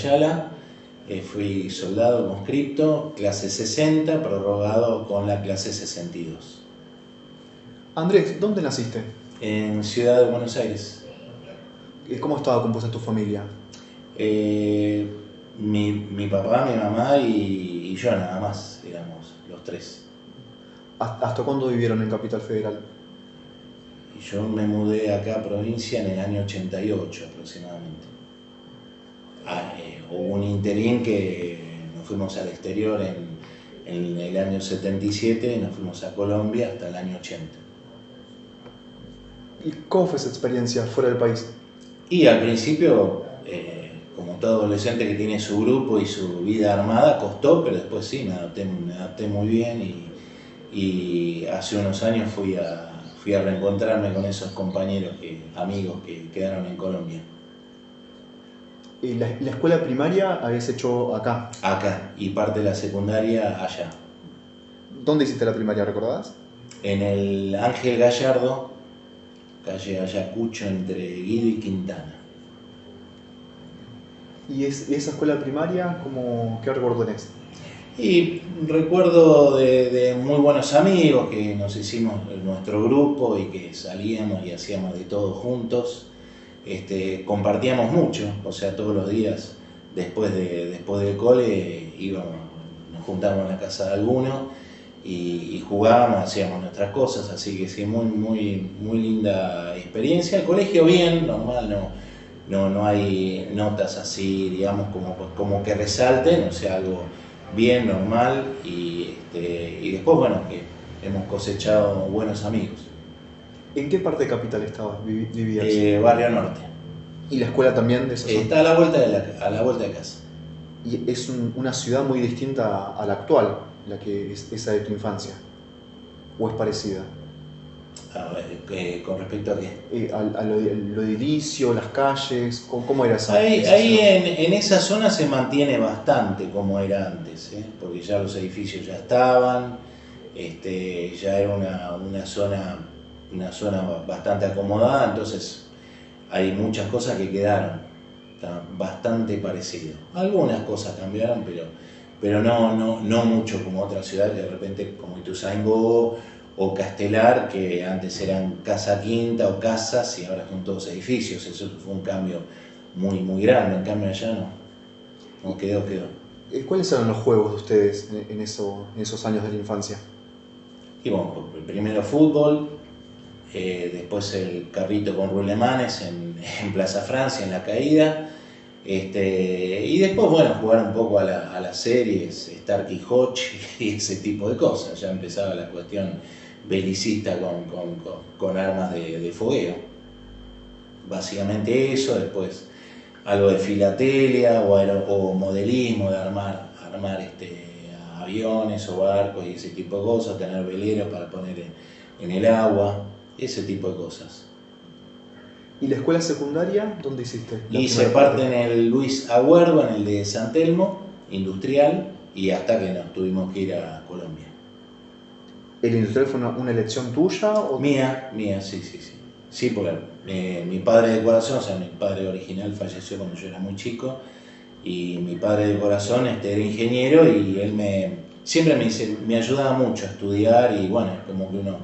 Ayala, fui soldado conscripto, clase 60, prorrogado con la clase 62. Andrés, ¿dónde naciste? En Ciudad de Buenos Aires. ¿Cómo estaba compuesta tu familia? Mi papá, mi mamá y yo nada más, éramos los tres. ¿Hasta cuándo vivieron en Capital Federal? Y yo me mudé acá a provincia en el año 88 aproximadamente. Hubo un interín que nos fuimos al exterior en el año 77 y nos fuimos a Colombia hasta el año 80. ¿Y cómo fue esa experiencia fuera del país? Y al principio, como todo adolescente que tiene su grupo y su vida armada, costó, pero después sí, me adapté muy bien y hace unos años fui a reencontrarme con esos compañeros, amigos que quedaron en Colombia. ¿Y la escuela primaria habías hecho acá? Acá, y parte de la secundaria allá. ¿Dónde hiciste la primaria, recordás? En el Ángel Gallardo, calle Ayacucho, entre Guido y Quintana. ¿Y esa escuela primaria, qué recuerdo tenés? Y recuerdo de muy buenos amigos que nos hicimos nuestro grupo y que salíamos y hacíamos de todo juntos. Compartíamos mucho, o sea, todos los días después del cole nos juntábamos en la casa de alguno y jugábamos, hacíamos nuestras cosas, así que sí, muy linda experiencia. El colegio bien, normal, no hay notas así, digamos, como que resalten, o sea, algo bien, normal, y después, bueno, que hemos cosechado buenos amigos. ¿En qué parte de Capital vivías? Barrio Norte. ¿Y la escuela también de esa zona? Está a la vuelta de casa. Y es una ciudad muy distinta a la actual, que es esa de tu infancia, ¿o es parecida? A ver, ¿con respecto a qué? A lo edilicio, las calles, ¿cómo era esa? Ahí en esa zona se mantiene bastante como era antes, porque ya los edificios ya estaban, ya era una zona bastante acomodada, entonces hay muchas cosas que quedaron, está bastante parecido. Algunas cosas cambiaron, pero no mucho como otras ciudades, de repente como Ituzaingó o Castelar, que antes eran casa quinta o casas y ahora son todos edificios. Eso fue un cambio muy grande, en cambio allá no quedó. ¿Cuáles eran los juegos de ustedes en esos años de la infancia? Y bueno, primero fútbol, después el carrito con rulemanes en Plaza Francia, en La Caída, y después, bueno, jugar un poco a las series, Stark y Hodge y ese tipo de cosas. Ya empezaba la cuestión belicista con armas de fogueo. Básicamente eso, después algo de filatelia o modelismo, de armar aviones o barcos y ese tipo de cosas, tener veleros para poner en el agua, ese tipo de cosas. ¿Y la escuela secundaria dónde hiciste? Hice parte en el Luis Agüero, en el de San Telmo, industrial, y hasta que nos tuvimos que ir a Colombia. ¿El industrial fue una elección tuya? Mía, sí. Sí, porque mi padre de corazón, o sea, mi padre original falleció cuando yo era muy chico, y mi padre de corazón era ingeniero y él siempre me ayudaba mucho a estudiar y bueno, como que uno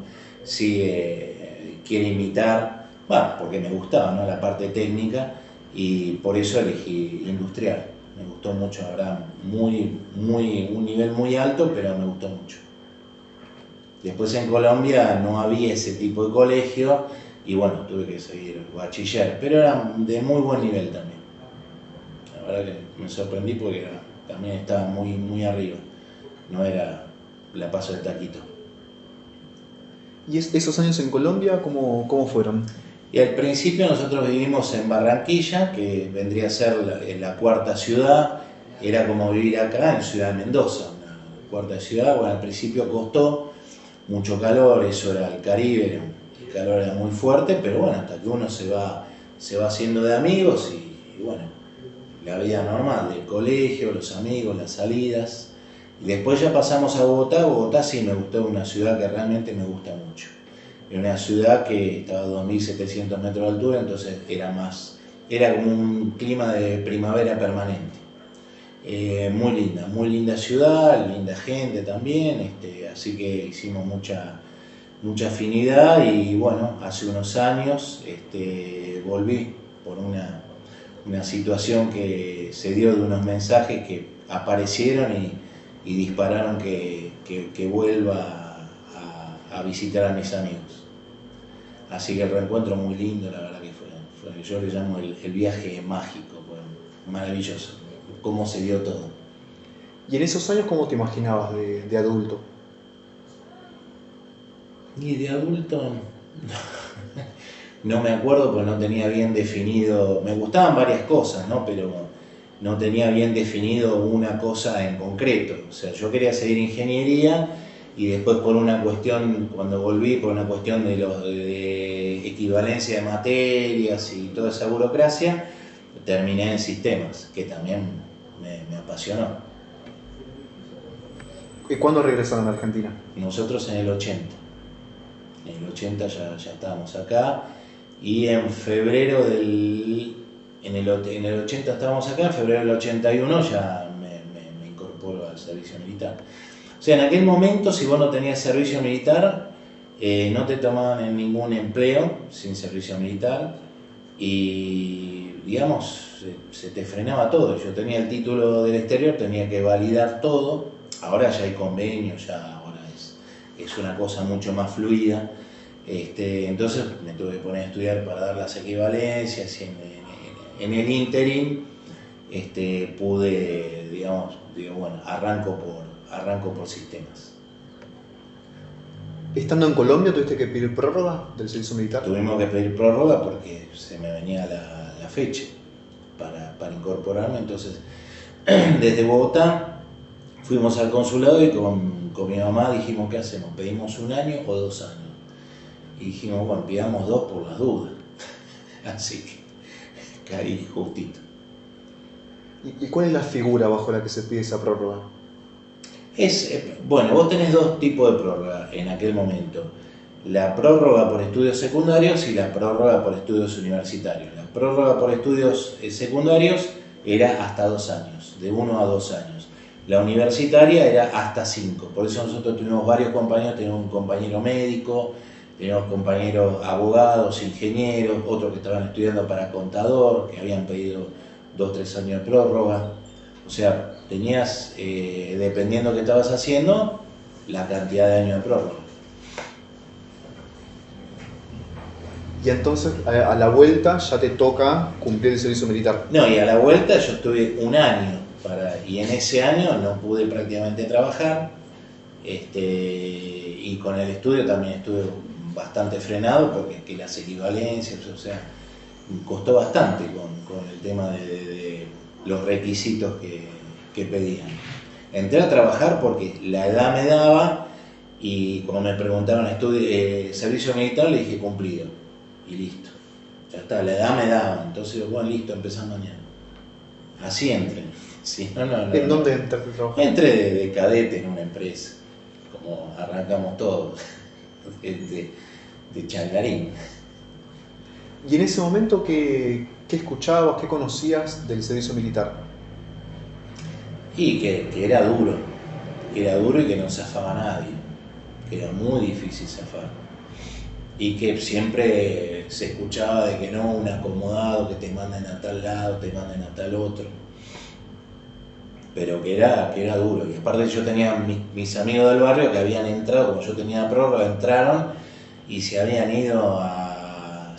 quiere imitar, bueno, porque me gustaba, ¿no?, la parte técnica, y por eso elegí industrial. Me gustó mucho, la verdad, un nivel muy alto, pero me gustó mucho. Después en Colombia no había ese tipo de colegio y bueno, tuve que seguir bachiller, pero era de muy buen nivel también. La verdad que me sorprendí porque también estaba muy arriba, no era la paso de taquito. ¿Y esos años en Colombia cómo fueron? Y al principio nosotros vivimos en Barranquilla, que vendría a ser la cuarta ciudad, era como vivir acá en Ciudad de Mendoza, una cuarta ciudad. Bueno, al principio costó mucho calor, eso era el Caribe, el calor era muy fuerte, pero bueno, hasta que uno se va haciendo de amigos y bueno, la vida normal, del colegio, los amigos, las salidas. Y después ya pasamos a Bogotá. Bogotá sí me gustó, una ciudad que realmente me gusta mucho. Era una ciudad que estaba a 2.700 metros de altura, entonces era como un clima de primavera permanente. Muy linda ciudad, linda gente también, así que hicimos mucha afinidad y bueno, hace unos años volví por una situación que se dio de unos mensajes que aparecieron y dispararon que vuelva a visitar a mis amigos. Así que el reencuentro muy lindo, la verdad que fue yo le llamo el viaje mágico, fue maravilloso, cómo se dio todo. ¿Y en esos años cómo te imaginabas de adulto? Y de adulto no me acuerdo porque no tenía bien definido, me gustaban varias cosas, ¿no? Pero no tenía bien definido una cosa en concreto. O sea, yo quería seguir ingeniería y después por una cuestión, cuando volví, por una cuestión de equivalencia de materias y toda esa burocracia, terminé en sistemas, que también me apasionó. ¿Y cuándo regresaron a Argentina? Nosotros en el 80. En el 80 ya estábamos acá y en febrero en el 80 estábamos acá, en febrero del 81 ya me incorporo al servicio militar. O sea, en aquel momento, si vos no tenías servicio militar, no te tomaban en ningún empleo sin servicio militar y, digamos, se te frenaba todo. Yo tenía el título del exterior, tenía que validar todo. Ahora ya hay convenios, ya ahora es una cosa mucho más fluida. Entonces me tuve que poner a estudiar para dar las equivalencias y en el ínterin pude, bueno, arranco por sistemas. ¿Estando en Colombia tuviste que pedir prórroga del servicio militar? Tuvimos que pedir prórroga porque se me venía la fecha para incorporarme, entonces desde Bogotá fuimos al consulado y con mi mamá dijimos, ¿qué hacemos? ¿Pedimos 1 año o 2 años? Y dijimos, bueno, pidamos 2 por las dudas. Así que caí justito. ¿Y cuál es la figura bajo la que se pide esa prórroga? Bueno, vos tenés 2 tipos de prórroga en aquel momento. La prórroga por estudios secundarios y la prórroga por estudios universitarios. La prórroga por estudios secundarios era hasta 2 años, de 1 a 2 años. La universitaria era hasta 5. Por eso nosotros tuvimos varios compañeros, teníamos un compañero médico, teníamos compañeros abogados, ingenieros, otros que estaban estudiando para contador, que habían pedido 2 o 3 años de prórroga. O sea, tenías, dependiendo de qué estabas haciendo, la cantidad de años de prórroga. Y entonces a la vuelta ya te toca cumplir el servicio militar. No, y a la vuelta yo estuve 1 año, y en ese año no pude prácticamente trabajar, y con el estudio también estuve bastante frenado porque las equivalencias, o sea, costó bastante con el tema de los requisitos que pedían. Entré a trabajar porque la edad me daba y cuando me preguntaron servicio militar le dije cumplido y listo. Ya está, la edad me daba, entonces bueno, listo, empezamos mañana. Así entré. Sí, no. ¿En dónde entraste a trabajar? Entré de cadete en una empresa, como arrancamos todos, de changarín. ¿Y en ese momento qué escuchabas, qué conocías del servicio militar? Y que era duro y que no zafaba nadie, que era muy difícil zafar. Y que siempre se escuchaba de que no, un acomodado, que te manden a tal lado, te manden a tal otro. Pero que era duro. Y aparte yo tenía mis amigos del barrio que habían entrado, como yo tenía prórroga, entraron y se habían ido a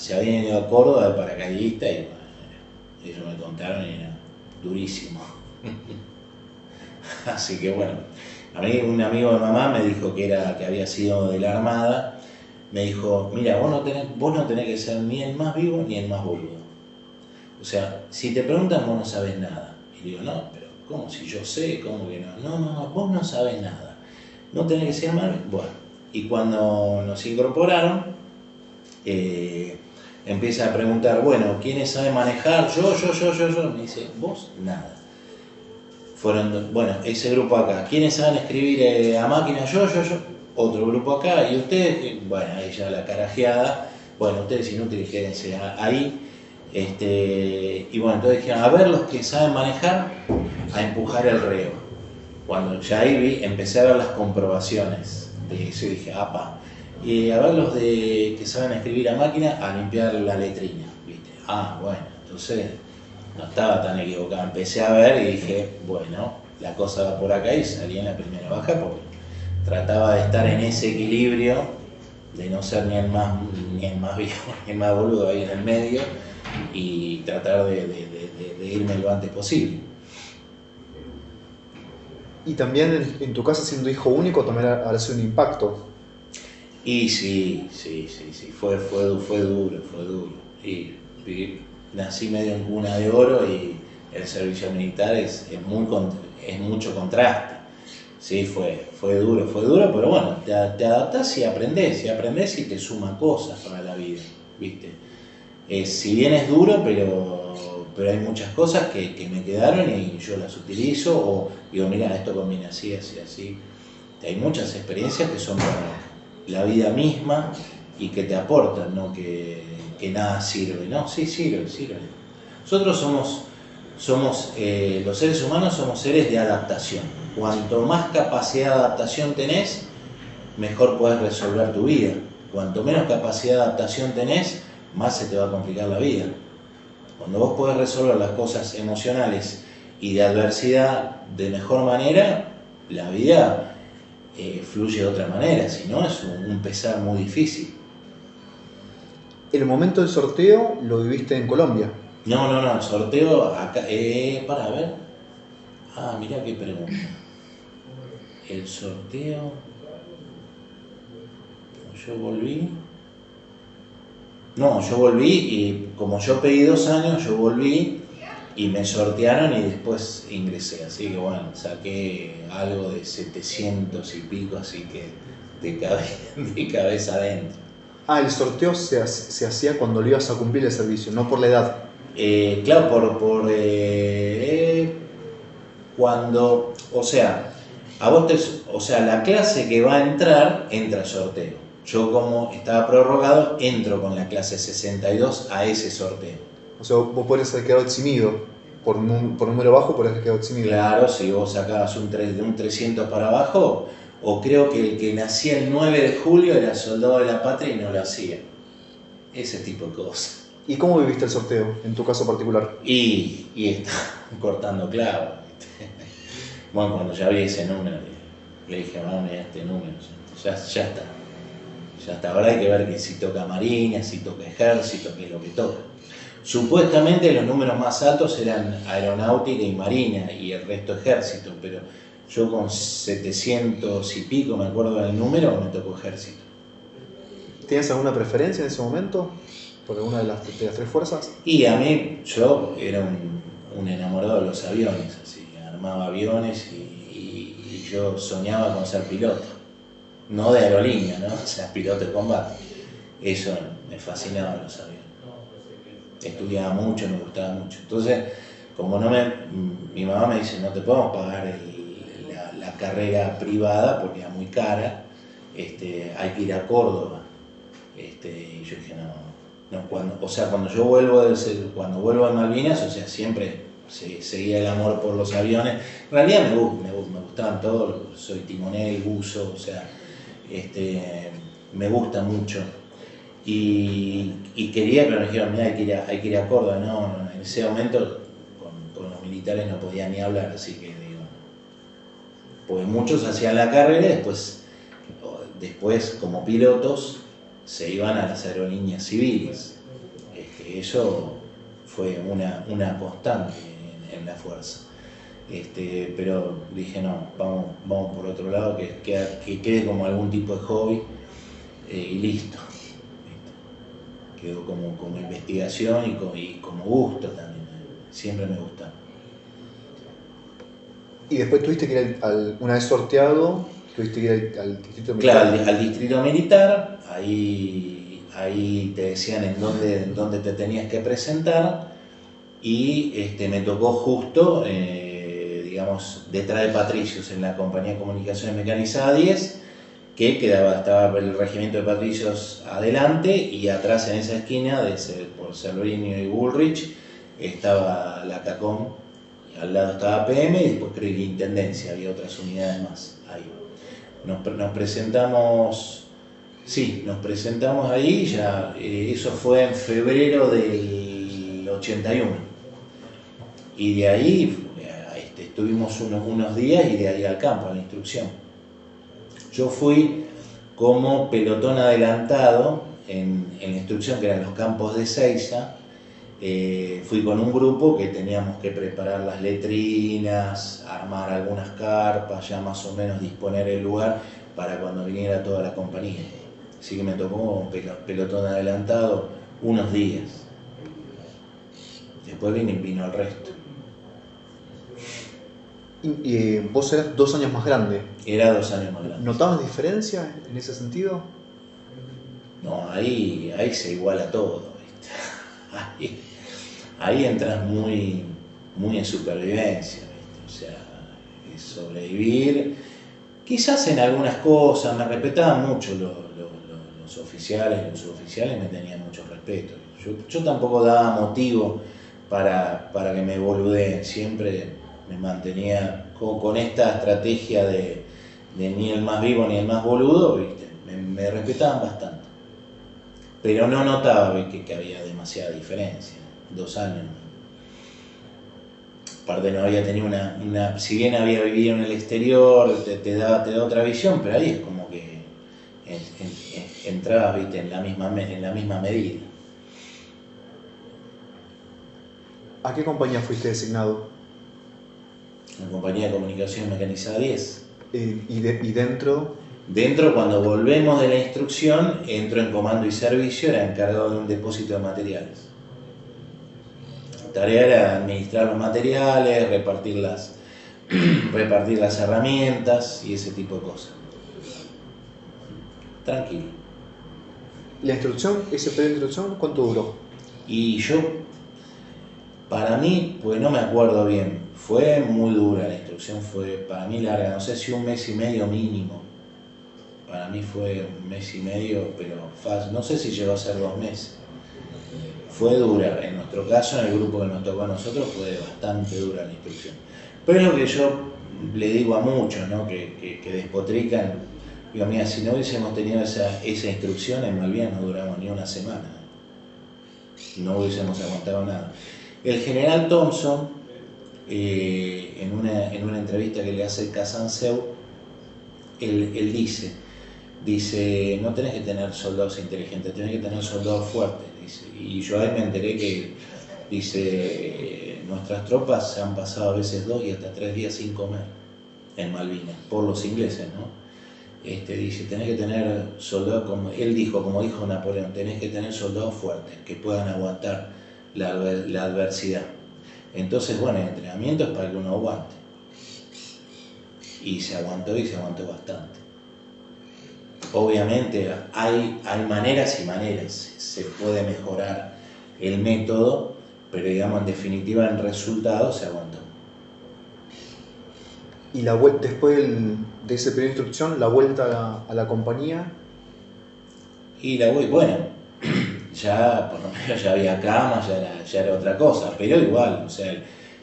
Córdoba de paracaidista y bueno, ellos me contaron y era durísimo. Así que bueno, a mí un amigo de mamá me dijo que había sido de la Armada, me dijo, mira, vos no tenés que ser ni el más vivo ni el más boludo. O sea, si te preguntan vos no sabés nada. Y digo, no, pero ¿cómo? Si yo sé, ¿cómo que no? No, vos no sabés nada. No tenés que ser mal. Bueno, y cuando nos incorporaron, empieza a preguntar, bueno, ¿quiénes saben manejar? Yo. Me dice, vos nada. Fueron, bueno, ese grupo acá. ¿Quiénes saben escribir a máquina? Yo. Otro grupo acá. Y ustedes, bueno, ahí ya la carajeada. Bueno, ustedes inútiles, quédense ahí. Y bueno, entonces dijeron, a ver los que saben manejar, a empujar el reo. Cuando ya ahí empecé a ver las comprobaciones de eso y dije, apa. Y a ver los que saben escribir a máquina, a limpiar la letrina, ¿viste? Ah, bueno, entonces no estaba tan equivocado. Empecé a ver y dije, bueno, la cosa va por acá y salí en la primera baja porque trataba de estar en ese equilibrio, de no ser ni el más viejo ni el más boludo ahí en el medio y tratar de irme lo antes posible. Y también en tu casa, siendo hijo único, también habrá sido un impacto. Y sí, fue duro. Y nací medio en cuna de oro y el servicio militar es mucho contraste. Sí, fue duro, pero bueno, te adaptás y aprendés y te suma cosas para la vida, ¿viste? Si bien es duro, pero hay muchas cosas que me quedaron y yo las utilizo, o digo, mira, esto combina así, así, así. Hay muchas experiencias que son para la vida misma y que te aportan, no que nada sirve, ¿no? Sí, sirve. Nosotros somos los seres humanos somos seres de adaptación. Cuanto más capacidad de adaptación tenés, mejor podés resolver tu vida. Cuanto menos capacidad de adaptación tenés, más se te va a complicar la vida. Cuando vos podés resolver las cosas emocionales y de adversidad de mejor manera, la vida fluye de otra manera, si no es un pesar muy difícil. El momento del sorteo lo viviste en Colombia. No, el sorteo acá, para ver. Ah, mirá qué pregunta. El sorteo. Yo volví y como yo pedí 2 años, yo volví y me sortearon y después ingresé. Así que bueno, saqué algo de 700 y pico, así que de cabeza adentro. Ah, el sorteo se hacía cuando lo ibas a cumplir el servicio, no por la edad. Claro, cuando, o sea, la clase que va a entrar, entra sorteo. Yo como estaba prorrogado, entro con la clase 62 a ese sorteo. O sea, vos podés haber quedado eximido. Por número bajo podés haber quedado eximido. Claro, si vos sacabas de un 300 para abajo, o creo que el que nacía el 9 de julio era soldado de la patria y no lo hacía. Ese tipo de cosas. ¿Y cómo viviste el sorteo, en tu caso particular? Y estaba cortando clavos. Bueno, cuando ya vi ese número, le dije, vamos a este número, ya está. Ya hasta ahora hay que ver que si toca Marina, si toca Ejército, qué es lo que toca. Supuestamente los números más altos eran Aeronáutica y Marina y el resto Ejército, pero yo con 700 y pico, me acuerdo del número, me tocó Ejército. ¿Tienes alguna preferencia en ese momento por alguna de las 3 fuerzas? Y a mí, yo era un enamorado de los aviones, así, armaba aviones y yo soñaba con ser piloto. No de aerolínea, ¿no? O sea, piloto de combate. Eso me fascinaba los aviones. Estudiaba mucho, me gustaba mucho. Entonces, como mi mamá me dice, no te podemos pagar la carrera privada porque era muy cara, hay que ir a Córdoba. Y yo dije, cuando yo vuelvo a Malvinas, o sea, siempre seguía el amor por los aviones. En realidad me gustaban todos, soy timonel, buzo, o sea, me gusta mucho. Y quería, pero me dijeron, mira, hay que ir a Córdoba. No, en ese momento con los militares no podía ni hablar, así que digo, pues muchos hacían la carrera y después como pilotos se iban a las aerolíneas civiles. Eso fue una constante en la fuerza. Pero dije, no, vamos por otro lado, que quede como algún tipo de hobby y listo. Quedó como investigación y como gusto también. Siempre me gusta. Y después tuviste que ir una vez sorteado, tuviste que ir al distrito militar. Claro, al distrito militar, ahí te decían en dónde te tenías que presentar y me tocó justo, digamos, detrás de Patricios en la compañía de comunicaciones mecanizada 10 que estaba el regimiento de patricios adelante y atrás en esa esquina, por Cerverinho y Bullrich, estaba la CACOM, al lado estaba PM y después creo que Intendencia, había otras unidades más ahí. Nos presentamos, sí, nos presentamos ahí, ya eso fue en febrero del 81. Y de ahí estuvimos unos días y de ahí al campo, a la instrucción. Yo fui como pelotón adelantado en la instrucción, que eran los campos de Seiza. Fui con un grupo que teníamos que preparar las letrinas, armar algunas carpas, ya más o menos disponer el lugar para cuando viniera toda la compañía. Así que me tocó como pelotón adelantado unos días. Después vino el resto. Y vos eras 2 años más grande. Era 2 años más grande. ¿Notabas diferencia en ese sentido? No, ahí se iguala todo, ¿viste? Ahí entras muy en supervivencia, ¿viste? O sea, es sobrevivir. Quizás en algunas cosas me respetaban mucho los oficiales, los suboficiales me tenían mucho respeto. Yo tampoco daba motivo para que me boludeen, siempre me mantenía con esta estrategia de ni el más vivo ni el más boludo, ¿viste? Me respetaban bastante. Pero no notaba que había demasiada diferencia. 2 años. Aparte no había tenido si bien había vivido en el exterior, te da otra visión, pero ahí es como que entrabas, ¿viste? en la misma medida. ¿A qué compañía fuiste designado? La compañía de comunicación mecanizada 10. ¿Y dentro? Dentro, cuando volvemos de la instrucción, entro en comando y servicio, era encargado de un depósito de materiales. La tarea era administrar los materiales, repartir las herramientas y ese tipo de cosas. Tranquilo. ¿La instrucción, ese periodo de instrucción, cuánto duró? Y para mí, pues no me acuerdo bien, fue muy dura la instrucción, fue para mí larga, no sé si 1 mes y medio mínimo. Para mí fue 1 mes y medio, pero fácil, no sé si llegó a ser 2 meses. Fue dura, en nuestro caso, en el grupo que nos tocó a nosotros, fue bastante dura la instrucción. Pero es lo que yo le digo a muchos, ¿no? que despotrican. Digo, mira, si no hubiésemos tenido esa instrucción en Malvinas no duramos ni una semana. No hubiésemos aguantado nada. El general Thompson, en una entrevista que le hace Casanseu, él dice, no tenés que tener soldados inteligentes, tenés que tener soldados fuertes. Dice. Y yo ahí me enteré que, dice, nuestras tropas se han pasado a veces 2 y hasta 3 días sin comer en Malvinas, por los ingleses, ¿no? Dice, tenés que tener soldados, como él dijo, como dijo Napoleón, tenés que tener soldados fuertes, que puedan aguantar la adversidad. Entonces, bueno, el entrenamiento es para que uno aguante. Y se aguantó bastante. Obviamente hay maneras y maneras, se puede mejorar el método, pero digamos en definitiva en resultado se aguantó. Y después de ese periodo de instrucción, la vuelta a la compañía. Y bueno, ya por lo menos ya había cama, ya era otra cosa, pero igual, o sea,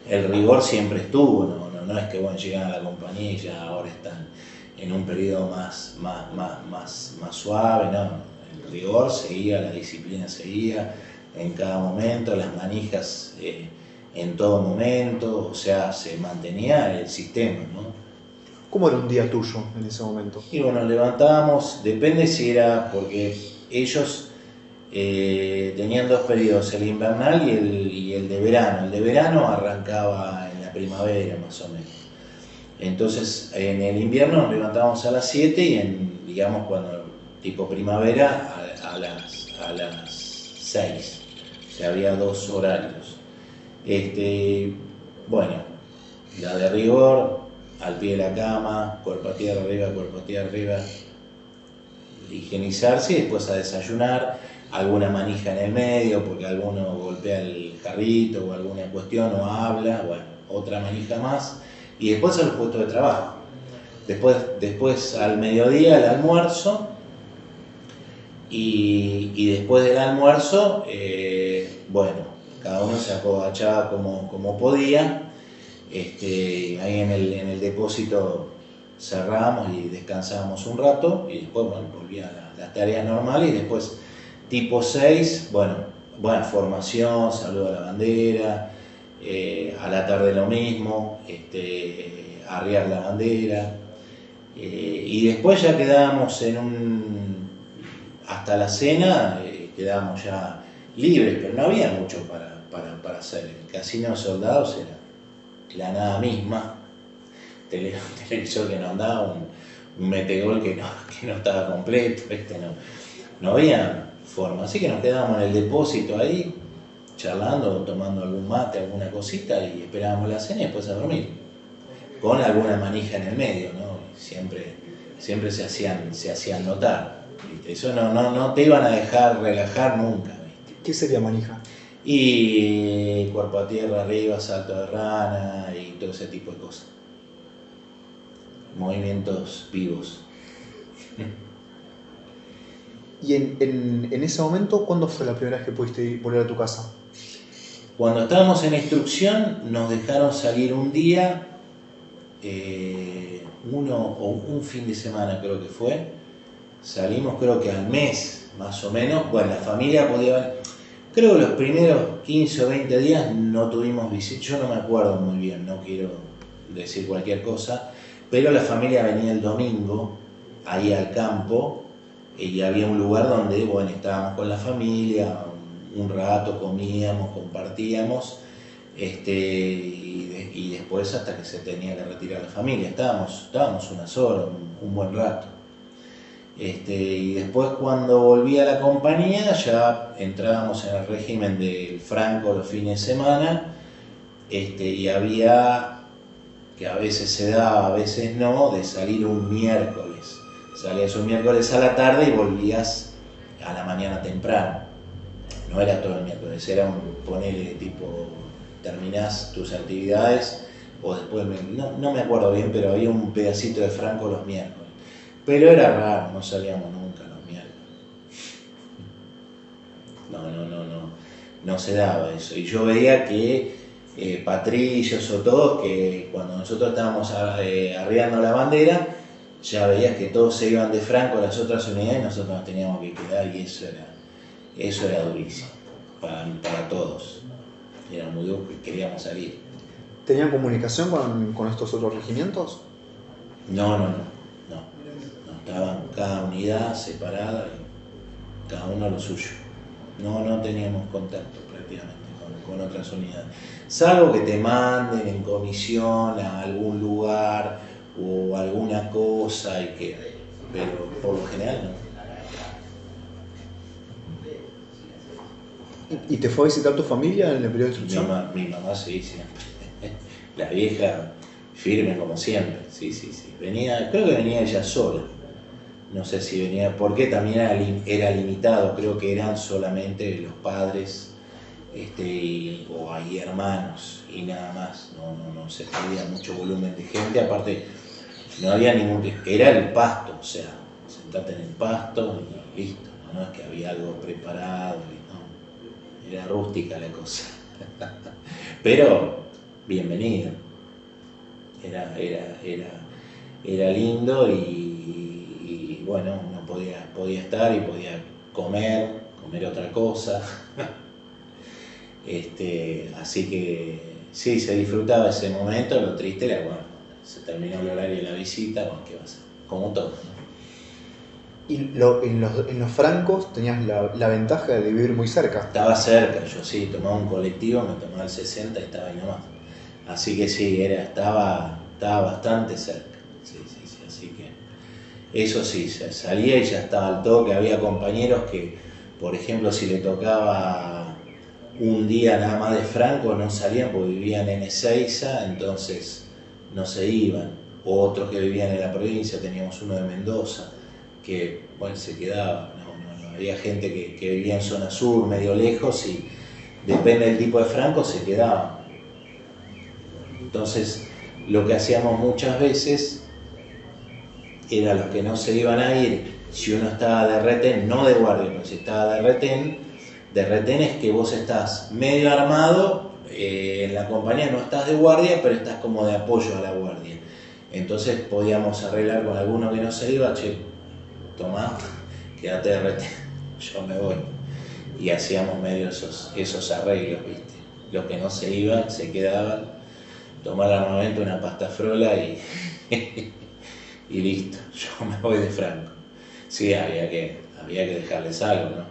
el rigor siempre estuvo, no es que bueno, llegan a la compañía y ya ahora están en un periodo más suave, no, el rigor seguía, la disciplina seguía en cada momento, las manijas en todo momento, o sea, se mantenía el sistema, ¿no? ¿Cómo era un día tuyo en ese momento? Y bueno, nos levantábamos, depende si era, porque ellos tenían 2 periodos, el invernal y el de verano. El de verano arrancaba en la primavera más o menos. Entonces en el invierno nos levantábamos a las 7 y digamos cuando tipo primavera a las 6. O sea, había 2 horarios. Bueno, la de rigor, al pie de la cama, cuerpo a tierra arriba, higienizarse y después a desayunar, alguna manija en el medio porque alguno golpea el carrito o alguna cuestión o habla, bueno, otra manija más y después a los puestos de trabajo. Después al mediodía el almuerzo, y después del almuerzo, bueno, cada uno se acobachaba como podía. Ahí en el depósito cerrábamos y descansábamos un rato, y después, bueno, volvía a las tareas normales, y después tipo 6, bueno, formación, saludo a la bandera, a la tarde lo mismo, arriar la bandera, y después ya quedábamos hasta la cena, quedábamos ya libres, pero no había mucho para hacer. El casino de soldados era la nada misma, televisor que no andaba, un metegol que no estaba completo, no había forma, así que nos quedábamos en el depósito ahí, charlando, tomando algún mate, alguna cosita, y esperábamos la cena y después a dormir, con alguna manija en el medio, ¿no? Siempre se hacían notar, ¿viste? Eso no te iban a dejar relajar nunca, ¿viste? ¿Qué sería manija? Y cuerpo a tierra arriba, salto de rana y todo ese tipo de cosas. Movimientos vivos. Y en ese momento, ¿cuándo fue la primera vez que pudiste volver a tu casa? Cuando estábamos en instrucción nos dejaron salir un día, un fin de semana creo que fue. Salimos creo que al mes, más o menos. Bueno, la familia podía... Creo que los primeros 15 o 20 días no tuvimos visita, yo no me acuerdo muy bien, no quiero decir cualquier cosa, pero la familia venía el domingo ahí al campo, y había un lugar donde, bueno, estábamos con la familia, un rato comíamos, compartíamos, y después hasta que se tenía que retirar la familia, estábamos unas horas, un buen rato. Y después cuando volví a la compañía ya entrábamos en el régimen del Franco los fines de semana, y había, que a veces se daba, a veces no, de salir un miércoles. Salías un miércoles a la tarde y volvías a la mañana temprano. No era todo el miércoles, era ponele tipo, terminás tus actividades, o después, no me acuerdo bien, pero había un pedacito de Franco los miércoles. Pero era raro, no salíamos nunca los miércoles. No se daba eso. Y yo veía que patrillos o todos, que cuando nosotros estábamos arriando la bandera, ya veías que todos se iban de Franco a las otras unidades y nosotros nos teníamos que quedar, y eso era durísimo para todos. Era muy duro, queríamos salir. ¿Tenían comunicación con estos otros regimientos? No. Estaban cada unidad separada y cada uno lo suyo. No teníamos contacto prácticamente con otras unidades. Salvo que te manden en comisión a algún lugar o alguna cosa, pero por lo general no. ¿Y te fue a visitar tu familia en el periodo de instrucción? Mi mamá sí, siempre. La vieja firme como siempre, sí. Creo que venía ella sola. No sé si venía, porque también era limitado, creo que eran solamente los padres, o hay hermanos y nada más, no se pedía mucho volumen de gente, aparte no había era el pasto, o sea, sentate en el pasto y listo, no es que había algo preparado, no, era rústica la cosa, pero bienvenido, era lindo, y bueno, uno podía estar y podía comer otra cosa. Así que sí, se disfrutaba ese momento. Lo triste era, bueno, se terminó el horario de la visita, bueno, ¿qué va a ser? Como todo, ¿no? Y en los Francos tenías la ventaja de vivir muy cerca. Estaba cerca, yo sí, tomaba un colectivo, me tomaba el 60 y estaba ahí nomás. Así que sí, estaba bastante cerca. Sí, así que eso sí, se salía y ya estaba al toque. Había compañeros que, por ejemplo, si le tocaba un día nada más de Franco, no salían porque vivían en Ezeiza, entonces no se iban. Otros que vivían en la provincia, teníamos uno de Mendoza, que bueno, se quedaba. No. Había gente que vivía en zona sur, medio lejos, y depende del tipo de Franco, se quedaba. Entonces, lo que hacíamos muchas veces eran los que no se iban a ir si uno estaba de retén, no de guardia, pero si estaba de retén es que vos estás medio armado, en la compañía no estás de guardia, pero estás como de apoyo a la guardia. Entonces podíamos arreglar con alguno que no se iba, che, tomá, quédate de retén, yo me voy. Y hacíamos medio esos arreglos, ¿viste? Los que no se iban, se quedaban, tomar armamento, una pasta frola y, y listo, yo me voy de franco. Sí, había que dejarles algo, ¿no?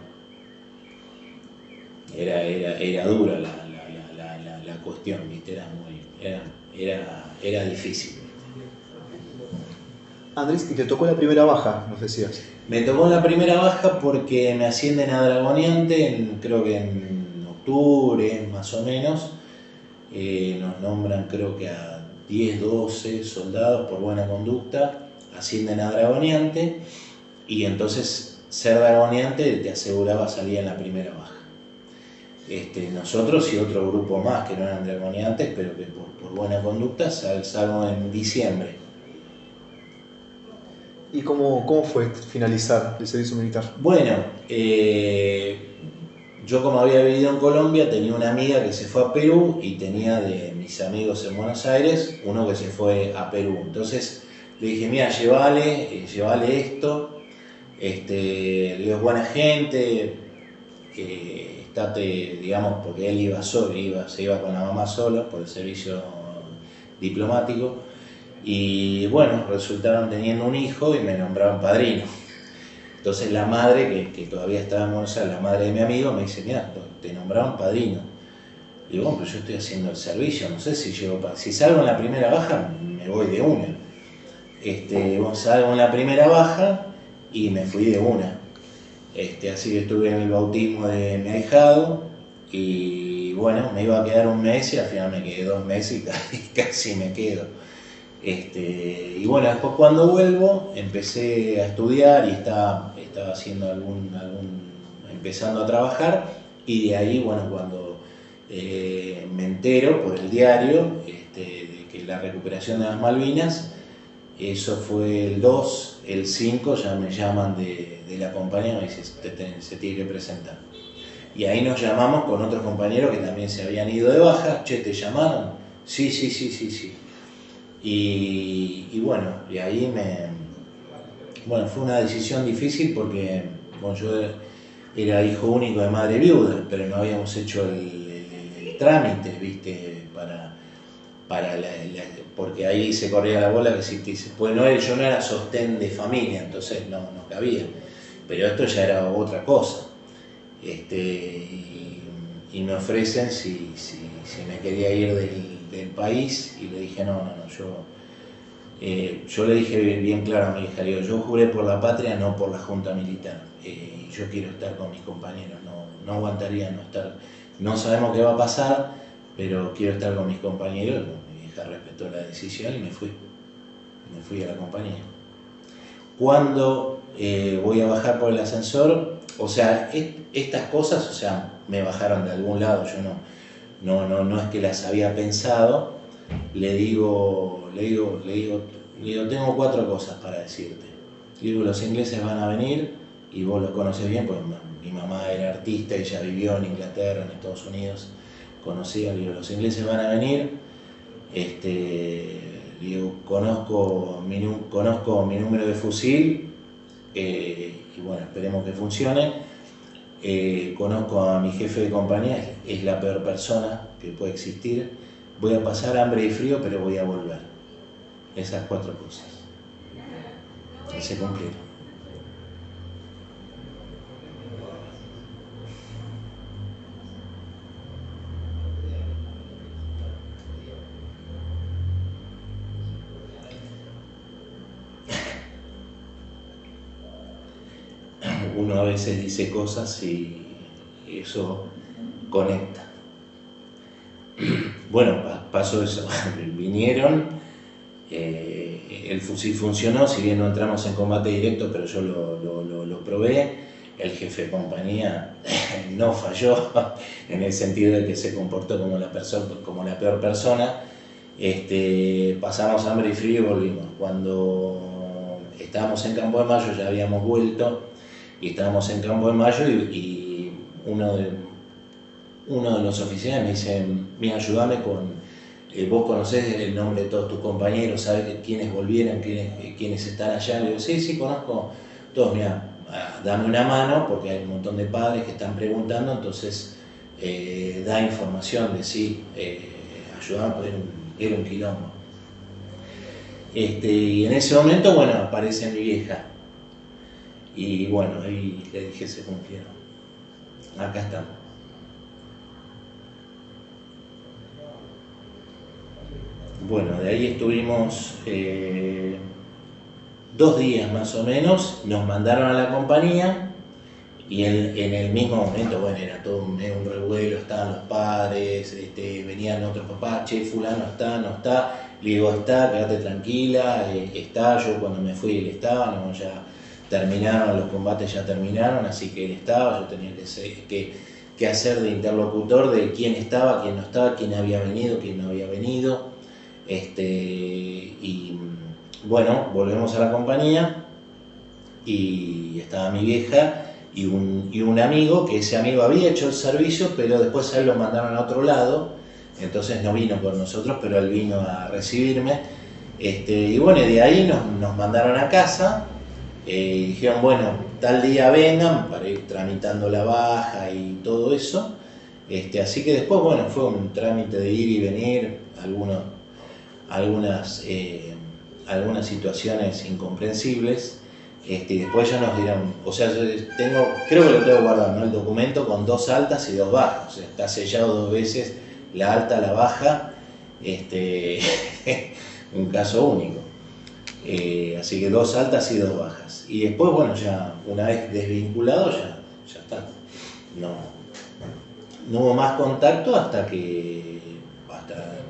Era dura la cuestión, ¿viste? Era difícil. Andrés, y te tocó la primera baja, nos decías. Me tocó la primera baja porque me ascienden a dragoneante, creo que en octubre más o menos. Nos nombran creo que a 10, 12 soldados por buena conducta, ascienden a dragoneante y entonces ser dragoneante te aseguraba salir en la primera baja. Nosotros y otro grupo más que no eran dragoneantes, pero que por buena conducta salgo en diciembre. ¿Y cómo fue finalizar el servicio militar? Bueno, yo como había vivido en Colombia tenía una amiga que se fue a Perú y tenía de mis amigos en Buenos Aires uno que se fue a Perú. Entonces le dije, mira, llevale esto, le digo, es buena gente, estate, digamos, porque él iba solo, se iba con la mamá solo por el servicio diplomático. Y bueno, resultaron teniendo un hijo y me nombraron padrino. Entonces la madre, que todavía estaba en Buenos Aires, la madre de mi amigo, me dice, mira, te nombraron padrino. Y digo, bueno, pero yo estoy haciendo el servicio, no sé si si salgo en la primera baja, me voy de una. Bueno, salgo en la primera baja y me fui de una. Así que estuve en el bautismo de mi ahijado y bueno, me iba a quedar un mes y al final me quedé 2 meses y casi me quedo. Y bueno, después cuando vuelvo empecé a estudiar y estaba haciendo empezando a trabajar y de ahí, bueno, cuando me entero por el diario de que la recuperación de las Malvinas, eso fue el 2, el 5 ya me llaman de la compañía, me dicen se tiene que presentar. Y ahí nos llamamos con otros compañeros que también se habían ido de baja, che, ¿te llamaron? Sí. Y bueno, y ahí fue una decisión difícil porque bueno, yo era hijo único de madre viuda, pero no habíamos hecho el trámite, ¿viste? Porque ahí se corría la bola que pues yo no era sostén de familia, entonces no cabía. Pero esto ya era otra cosa. Y me ofrecen si me quería ir del país y le dije no, yo le dije bien claro a mi hija, yo juré por la patria, no por la junta militar, yo quiero estar con mis compañeros, no aguantaría no estar, no sabemos qué va a pasar, pero quiero estar con mis compañeros. Mi hija respetó la decisión y me fui a la compañía. Cuando voy a bajar por el ascensor, o sea, estas cosas, o sea, me bajaron de algún lado, yo no es que las había pensado. Le digo, tengo 4 cosas para decirte. Le digo, los ingleses van a venir, y vos los conoces bien, porque mi mamá era artista, ella vivió en Inglaterra, en Estados Unidos, conocía, le digo, los ingleses van a venir, digo, conozco mi número de fusil, y bueno, esperemos que funcione. Conozco a mi jefe de compañía, es la peor persona que puede existir. Voy a pasar hambre y frío, pero voy a volver. Esas 4 cosas. Y se cumplieron. Uno a veces dice cosas y eso conecta. Bueno, pasó eso, vinieron, el fusil funcionó, si bien no entramos en combate directo, pero yo lo probé, el jefe de compañía no falló, en el sentido de que se comportó como la peor persona. Pasamos hambre y frío y volvimos. Cuando estábamos en Campo de Mayo, ya habíamos vuelto, y estábamos en Campo de Mayo y uno de los oficiales me dice, mira, ayúdame con, vos conocés el nombre de todos tus compañeros, sabés quiénes volvieron, quiénes están allá. Le digo, sí, conozco todos, mira, dame una mano porque hay un montón de padres que están preguntando, entonces da información de sí, ayudame porque era un quilombo. Y en ese momento, bueno, aparece mi vieja. Y bueno, ahí le dije, se cumplieron. Acá estamos. Bueno, de ahí estuvimos 2 días más o menos, nos mandaron a la compañía y en el mismo momento, bueno, era todo un revuelo, estaban los padres, venían otros papás, che, fulano está, no está, le digo, está, quédate tranquila, está, yo cuando me fui él estaba, no, ya terminaron, los combates ya terminaron, así que él estaba, yo tenía que hacer de interlocutor de quién estaba, quién no estaba, quién había venido, quién no había venido. Y bueno, volvemos a la compañía y estaba mi vieja y un amigo, que ese amigo había hecho el servicio, pero después a él lo mandaron a otro lado, entonces no vino con nosotros, pero él vino a recibirme. Y bueno, de ahí nos mandaron a casa. Y dijeron, bueno, tal día vengan para ir tramitando la baja y todo eso. Así que después, bueno, fue un trámite de ir y venir, algunas situaciones incomprensibles. Y después ellos nos dieron, o sea, creo que lo tengo guardado, ¿no? El documento con 2 altas y 2 bajas, o sea, está sellado 2 veces, la alta, la baja, un caso único. Así que 2 altas y 2 bajas. Y después, bueno, ya una vez desvinculado, ya está. No hubo más contacto hasta que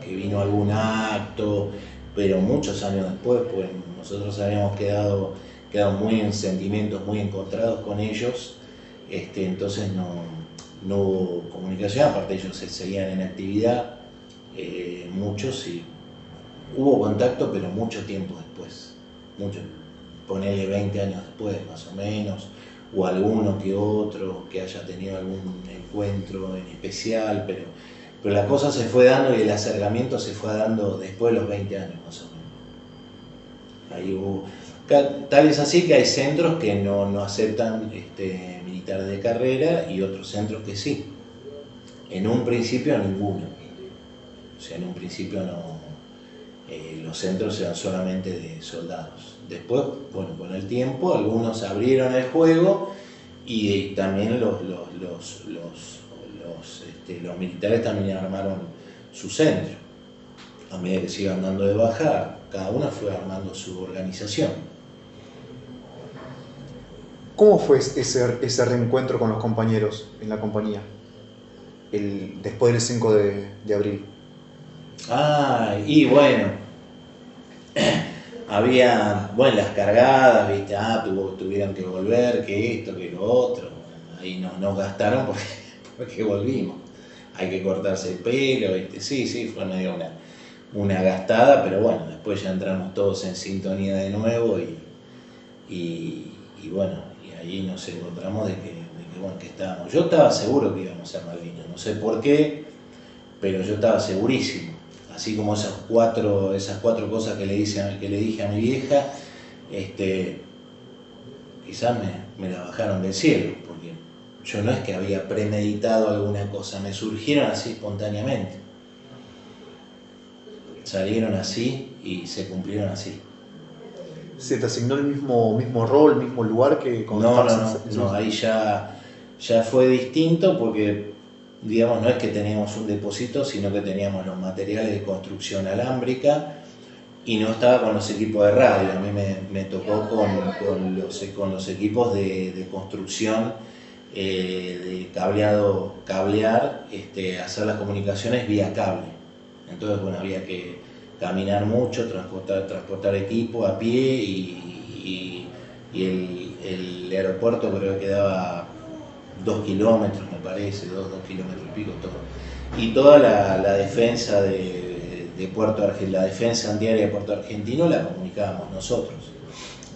vino algún acto, pero muchos años después, pues nosotros habíamos quedado muy en sentimientos muy encontrados con ellos, entonces no hubo comunicación, aparte ellos seguían en actividad, muchos, y hubo contacto, pero mucho tiempo después, ponele 20 años después más o menos, o alguno que otro que haya tenido algún encuentro en especial, pero la cosa se fue dando y el acercamiento se fue dando después de los 20 años más o menos. Ahí hubo, tal es así que hay centros que no aceptan militares de carrera y otros centros que sí. En un principio ninguno. O sea, en un principio no. Los centros eran solamente de soldados. Después, bueno, con el tiempo algunos abrieron el juego y también los militares también armaron su centro. A medida que se iban dando de baja, cada uno fue armando su organización. ¿Cómo fue ese reencuentro con los compañeros en la compañía? Después del 5 de abril. Y bueno, había, las cargadas, ¿viste? Tuvieron que volver, que esto, que lo otro. Ahí nos gastaron porque volvimos. Hay que cortarse el pelo, ¿viste? Sí, fue medio una gastada, pero bueno, después ya entramos todos en sintonía de nuevo y bueno, y ahí nos encontramos de que estábamos. Yo estaba seguro que íbamos a Malvinas, no sé por qué, pero yo estaba segurísimo. Así como esas cuatro cosas que le dije a mi vieja, quizás me la bajaron del cielo, porque yo no es que había premeditado alguna cosa, me surgieron así espontáneamente. Salieron así y se cumplieron así. ¿Se te asignó el mismo rol, el mismo lugar que cuando No, ahí ya fue distinto porque, digamos, no es que teníamos un depósito, sino que teníamos los materiales de construcción alámbrica y no estaba con los equipos de radio. A mí me tocó con los equipos de construcción, de cablear, hacer las comunicaciones vía cable. Entonces, bueno, había que caminar mucho, transportar equipo a pie y el aeropuerto creo que quedaba 2 kilómetros, me parece, 2 kilómetros y pico, todo. Y toda la defensa de Puerto Argentino, la defensa antiaérea de Puerto Argentino la comunicábamos nosotros.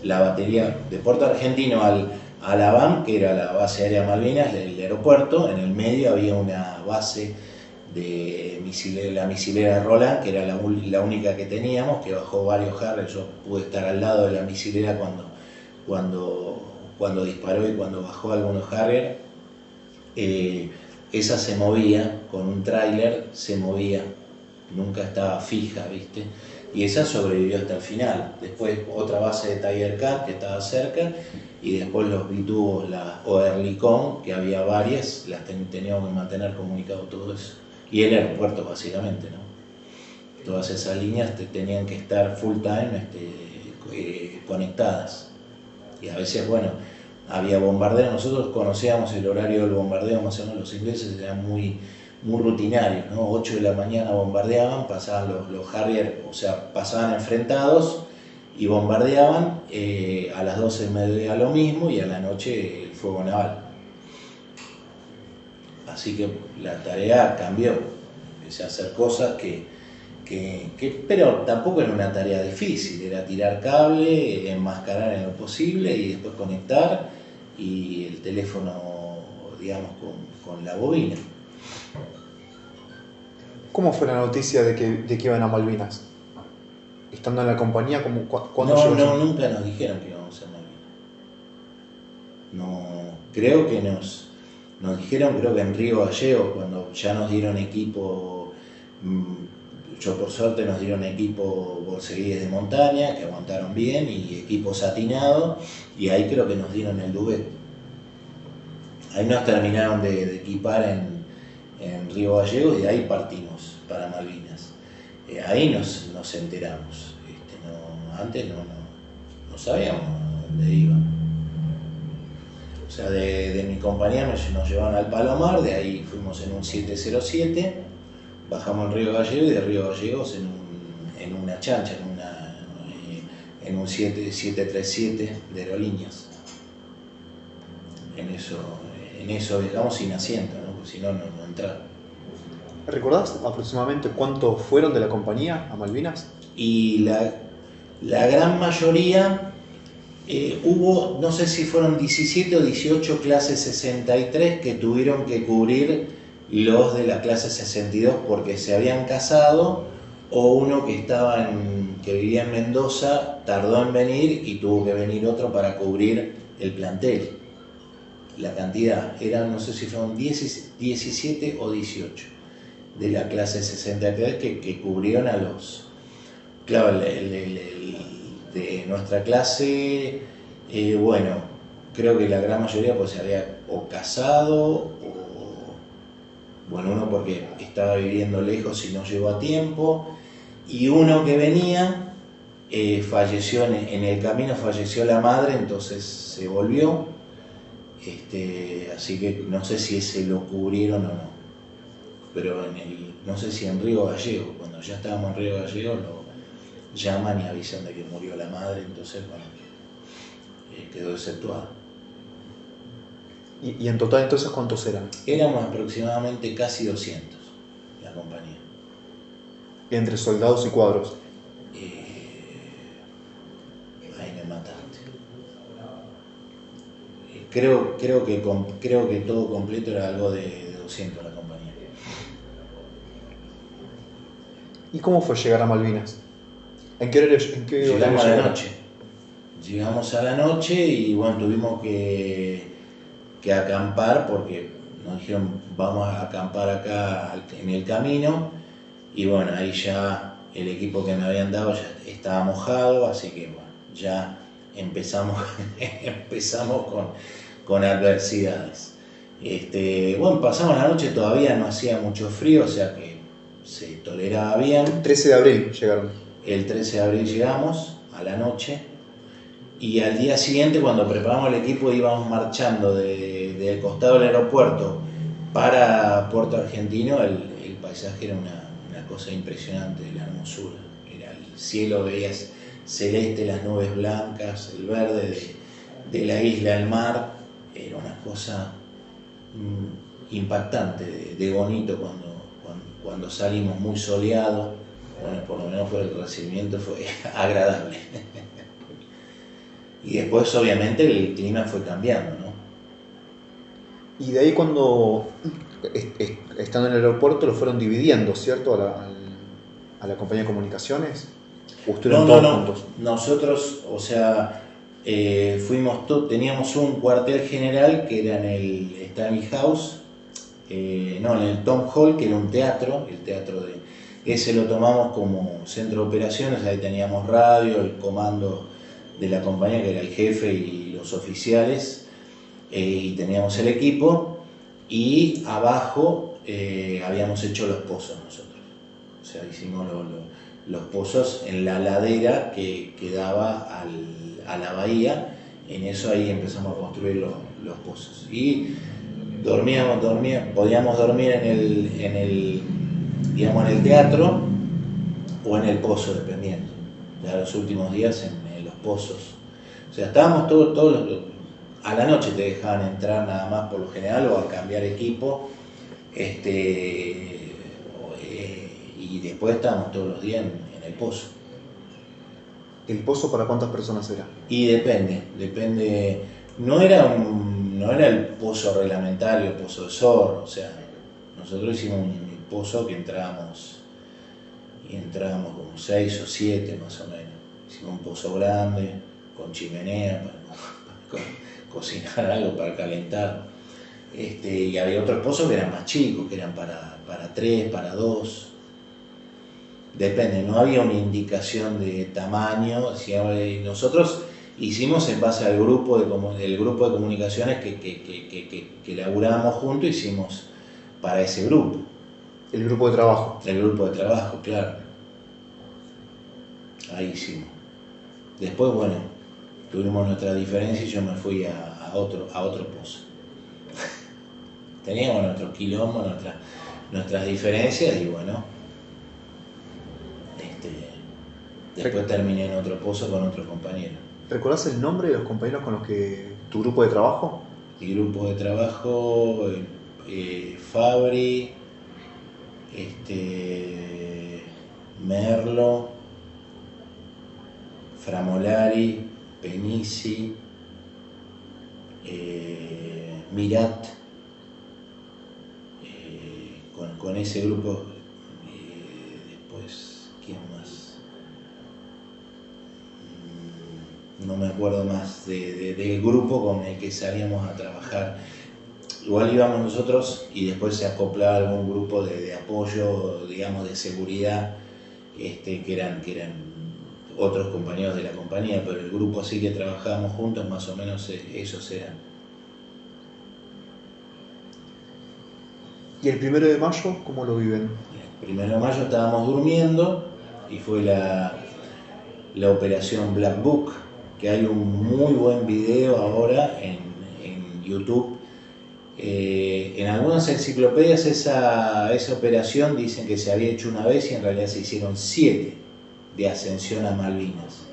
la batería de Puerto Argentino a la BAM, que era la base aérea Malvinas, el aeropuerto. En el medio había una base de la misilera Roland, que era la única que teníamos, que bajó varios Harrier. Yo pude estar al lado de la misilera cuando disparó y cuando bajó algunos Harrier. Esa se movía con un tráiler, se movía, nunca estaba fija, ¿viste? Y esa sobrevivió hasta el final. Después otra base de Tiger Cat que estaba cerca, y después los bitubos, la Oerlikon, que había varias, las teníamos que mantener comunicado todo eso. Y el aeropuerto básicamente, ¿no? Todas esas líneas tenían que estar full time conectadas. Y a veces, bueno, había bombardeo. Nosotros conocíamos el horario del bombardeo, más o menos los ingleses eran muy rutinarios, ¿no? 8 de la mañana bombardeaban, pasaban los Harrier, o sea, pasaban enfrentados y bombardeaban, a las 12 del mediodía lo mismo, y a la noche el fuego naval. Así que la tarea cambió, empecé a hacer cosas pero tampoco era una tarea difícil, era tirar cable, enmascarar en lo posible y después conectar, y el teléfono, digamos, con la bobina. ¿Cómo fue la noticia de que iban a Malvinas? Estando en la compañía, ¿cuándo No, llegó? nunca nos dijeron que íbamos a Malvinas. No, creo que nos dijeron, creo que en Río Gallegos, cuando ya nos dieron equipo. Yo por suerte nos dieron equipo borceguíes de montaña, que aguantaron bien, y equipo satinado, y ahí creo que nos dieron el Duvet. Ahí nos terminaron de equipar en Río Gallegos, y de ahí partimos para Malvinas. Ahí nos enteramos. Antes no sabíamos a dónde iban. O sea, de mi compañía nos llevaron al Palomar, de ahí fuimos en un 707, bajamos en Río Gallegos, y de Río Gallegos en una chancha, en un 737 de aerolíneas. En eso viajamos sin asiento, ¿no? Porque si no entraba. ¿Recordás aproximadamente cuántos fueron de la compañía a Malvinas? Y la gran mayoría, hubo, no sé si fueron 17 o 18 clases 63 que tuvieron que cubrir los de la clase 62 porque se habían casado, o uno que vivía en Mendoza tardó en venir y tuvo que venir otro para cubrir el plantel. La cantidad eran, no sé si fueron 17 o 18 de la clase 63 que cubrieron a los... Claro, de nuestra clase, bueno, creo que la gran mayoría pues se había o casado, bueno, uno porque estaba viviendo lejos y no llegó a tiempo, y uno que venía, falleció en el camino, falleció la madre, entonces se volvió. Así que no sé si ese lo cubrieron o no, pero no sé si en Río Gallegos, cuando ya estábamos en Río Gallegos, lo llaman y avisan de que murió la madre, entonces bueno, quedó exceptuado. ¿Y en total entonces cuántos eran? Éramos aproximadamente casi 200 la compañía. Entre soldados y cuadros. Ahí me mataste. Creo que todo completo era algo de 200 la compañía. ¿Y cómo fue llegar a Malvinas? ¿En qué horario Llegamos a la llegaron? noche. Llegamos a la noche y bueno, tuvimos que acampar porque nos dijeron vamos a acampar acá en el camino, y bueno, ahí ya el equipo que me habían dado ya estaba mojado, así que bueno, ya empezamos con adversidades. Bueno, pasamos la noche, todavía no hacía mucho frío, o sea que se toleraba bien. 13 de abril llegaron. El 13 de abril llegamos a la noche, y al día siguiente, cuando preparamos el equipo, íbamos marchando del costado del aeropuerto para Puerto Argentino. El paisaje era una cosa impresionante, la hermosura. Era el cielo, veías celeste, las nubes blancas, el verde de la isla, el mar. Era una cosa impactante, de bonito cuando salimos, muy soleado. Bueno, por lo menos el recibimiento fue agradable. Y después obviamente el clima fue cambiando, ¿no? Y de ahí cuando, estando en el aeropuerto, lo fueron dividiendo, ¿cierto? A la compañía de comunicaciones. ¿O estuvieron todos juntos? Nosotros, o sea, teníamos un cuartel general que era en el Stanley House, en el Tom Hall, que era un teatro, el teatro de... Ese lo tomamos como centro de operaciones, ahí teníamos radio, el comando de la compañía, que era el jefe y los oficiales, y teníamos el equipo, y abajo habíamos hecho los pozos nosotros. O sea, hicimos los pozos en la ladera que daba a la bahía. En eso ahí empezamos a construir los pozos. Y podíamos dormir en el teatro o en el pozo, dependiendo. Ya los últimos días en los pozos. O sea, estábamos todos a la noche te dejaban entrar nada más por lo general o a cambiar equipo. Y después estábamos todos los días en el pozo. ¿El pozo para cuántas personas era? Y depende. No era el pozo reglamentario, el pozo de zorro, o sea, nosotros hicimos un pozo que entrábamos como 6 o 7 más o menos. Hicimos un pozo grande, con chimenea para cocinar algo, para calentar. Y había otros pozos que eran más chicos, que eran para 3, para 2. Depende, no había una indicación de tamaño. Nosotros hicimos en base al grupo de comunicaciones que laburábamos juntos, hicimos para ese grupo. El grupo de trabajo. El grupo de trabajo, claro. Ahí hicimos. Después, bueno, tuvimos nuestra diferencia y yo me fui a otro pozo. Teníamos nuestros quilombos, nuestras diferencias y bueno, después terminé en otro pozo con otro compañero. ¿Recordás el nombre de los compañeros con los que tu grupo de trabajo? Mi grupo de trabajo, Fabri, Merlo, Framolari, Penisi, Mirat, con ese grupo, después, ¿quién más? No me acuerdo más del grupo con el que salíamos a trabajar. Igual íbamos nosotros y después se acoplaba algún grupo de apoyo, digamos, de seguridad, que eran otros compañeros de la compañía, pero el grupo así que trabajábamos juntos, más o menos esos eran. ¿Y el 1 de mayo cómo lo viven? El 1 de mayo estábamos durmiendo y fue la operación Black Book, que hay un muy buen video ahora en YouTube. En algunas enciclopedias esa operación dicen que se había hecho una vez y en realidad se hicieron 7 de ascensión a Malvinas.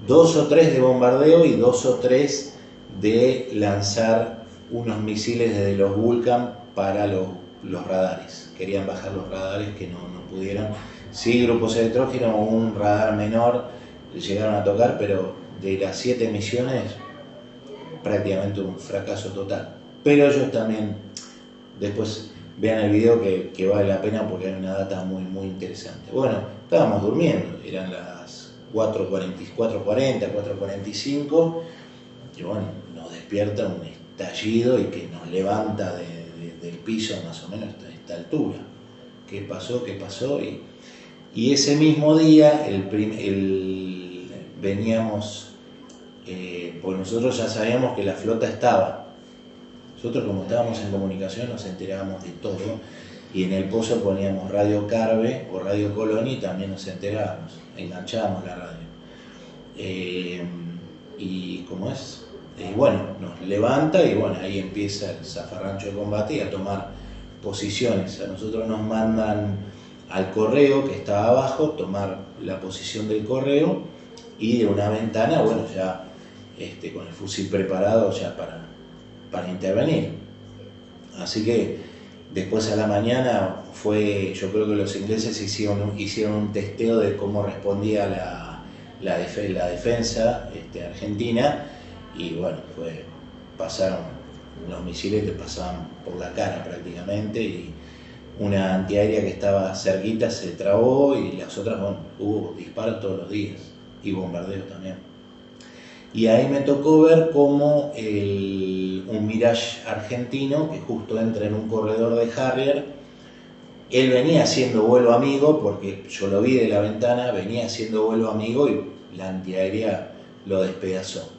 2 o 3 de bombardeo y 2 o 3 de lanzar unos misiles desde los Vulcan para los radares. Querían bajar los radares que no pudieron. Sí, grupos electrógenos o un radar menor llegaron a tocar, pero de las 7 misiones prácticamente un fracaso total. Pero ellos también, después vean el video que vale la pena porque hay una data muy, muy interesante. Bueno, estábamos durmiendo, eran las 4:40, 4:45, y bueno, nos despierta un estallido y que nos levanta del piso más o menos a esta altura. ¿Qué pasó? Y ese mismo día, veníamos, pues nosotros ya sabíamos que la flota estaba. Nosotros, como estábamos en comunicación, nos enterábamos de todo y en el pozo poníamos Radio Carve o Radio Colón y también nos enterábamos, enganchábamos la radio. Y como es, bueno, nos levanta y bueno, ahí empieza el zafarrancho de combate y a tomar posiciones. A nosotros nos mandan al correo que estaba abajo, tomar la posición del correo y de una ventana, bueno, ya con el fusil preparado ya para intervenir. Así que después a la mañana yo creo que los ingleses hicieron un testeo de cómo respondía la defensa argentina, y bueno, pasaron, los misiles te pasaban por la cara prácticamente, y una antiaérea que estaba cerquita se trabó, y las otras, bueno, hubo disparos todos los días y bombardeos también. Y ahí me tocó ver cómo un Mirage argentino, que justo entra en un corredor de Harrier, él venía haciendo vuelo amigo, porque yo lo vi de la ventana, venía haciendo vuelo amigo y la antiaérea lo despedazó.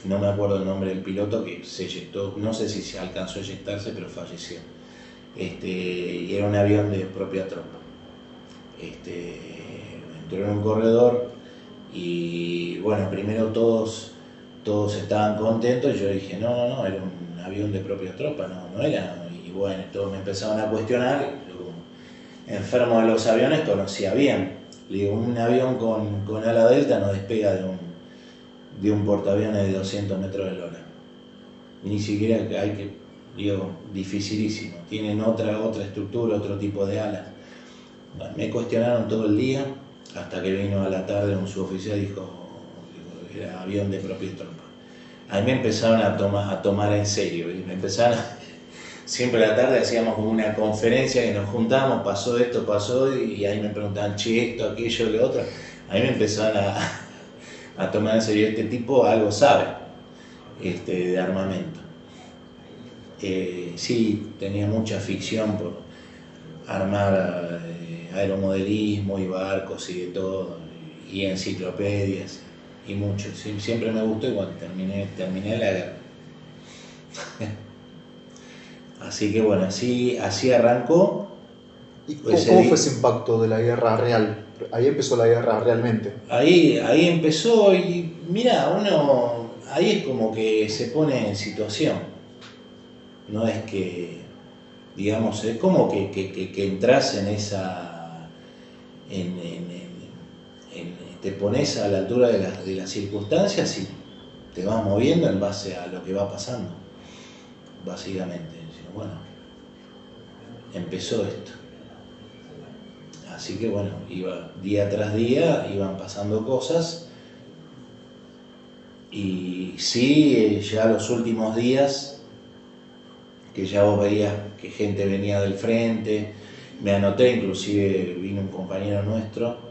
No me acuerdo el nombre del piloto, que se eyectó, no sé si se alcanzó a eyectarse, pero falleció. Y era un avión de propia tropa. Entró en un corredor y bueno, primero todos estaban contentos, y yo dije, no, era un avión de propia tropa, no era. Y bueno, todos me empezaron a cuestionar. Yo, enfermo de los aviones, conocía bien. Le digo, un avión con ala delta no despega de un portaaviones de 200 metros de lora. Ni siquiera hay que, digo, dificilísimo. Tienen otra estructura, otro tipo de alas. Bueno, me cuestionaron todo el día, hasta que vino a la tarde un suboficial y dijo, era avión de propia tropa. Ahí me empezaron a tomar en serio, y me empezaron siempre a la tarde hacíamos como una conferencia que nos juntábamos, pasó esto, pasó, y ahí me preguntaban, che, esto, aquello, lo otro. Ahí me empezaron a tomar en serio, este tipo algo sabe de armamento. Sí, tenía mucha ficción por armar aeromodelismo y barcos y de todo, y enciclopedias y mucho. Siempre me gustó, y cuando terminé la guerra. Así que bueno, así arrancó. ¿Y cómo fue ese impacto de la guerra real? Ahí empezó la guerra realmente. Ahí empezó, y mira, uno ahí es como que se pone en situación. No es que, digamos, es como que entras en esa, te pones a la altura de las circunstancias y te vas moviendo en base a lo que va pasando, básicamente. Bueno, empezó esto. Así que bueno, día tras día iban pasando cosas, y sí, ya los últimos días, que ya vos veías que gente venía del frente, me anoté, inclusive vino un compañero nuestro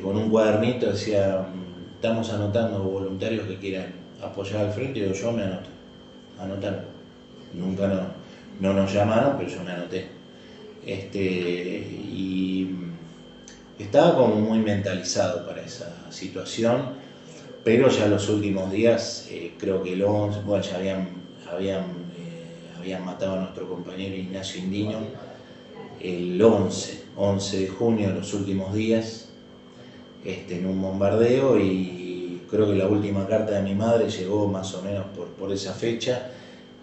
con un cuadernito, decía, estamos anotando voluntarios que quieran apoyar al frente, y yo me anotaron. Nunca no nos llamaron, pero yo me anoté. Y estaba como muy mentalizado para esa situación, pero ya los últimos días, creo que el 11, bueno, ya habían matado a nuestro compañero Ignacio Indino el 11 de junio, los últimos días, en un bombardeo, y creo que la última carta de mi madre llegó más o menos por esa fecha,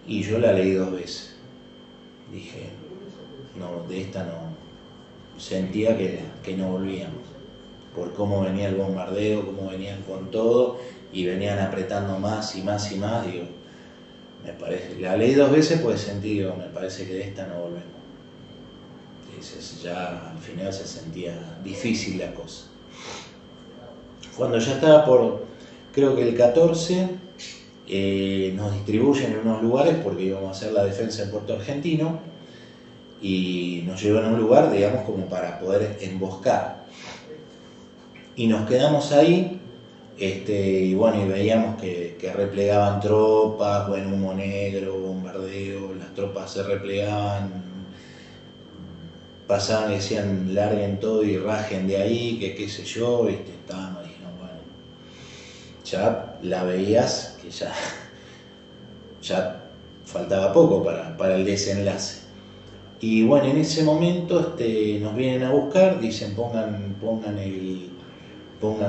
y yo la leí 2 veces. Dije, no, de esta no, sentía que no volvíamos, por cómo venía el bombardeo, cómo venían con todo, y venían apretando más y más y más. Digo, me parece, la leí 2 veces, pues sentí, digo, me parece que de esta no volvemos. Entonces ya al final se sentía difícil la cosa. Cuando ya estaba creo que el 14, nos distribuyen en unos lugares, porque íbamos a hacer la defensa en Puerto Argentino, y nos llevan a un lugar, digamos, como para poder emboscar. Y nos quedamos ahí, y bueno, y veíamos que replegaban tropas, bueno, humo negro, bombardeo, las tropas se replegaban, pasaban y decían, larguen todo y rajen de ahí, que qué sé yo, estábamos, dijeron, bueno, ya la veías que ya faltaba poco para el desenlace. Y bueno, en ese momento nos vienen a buscar, dicen pongan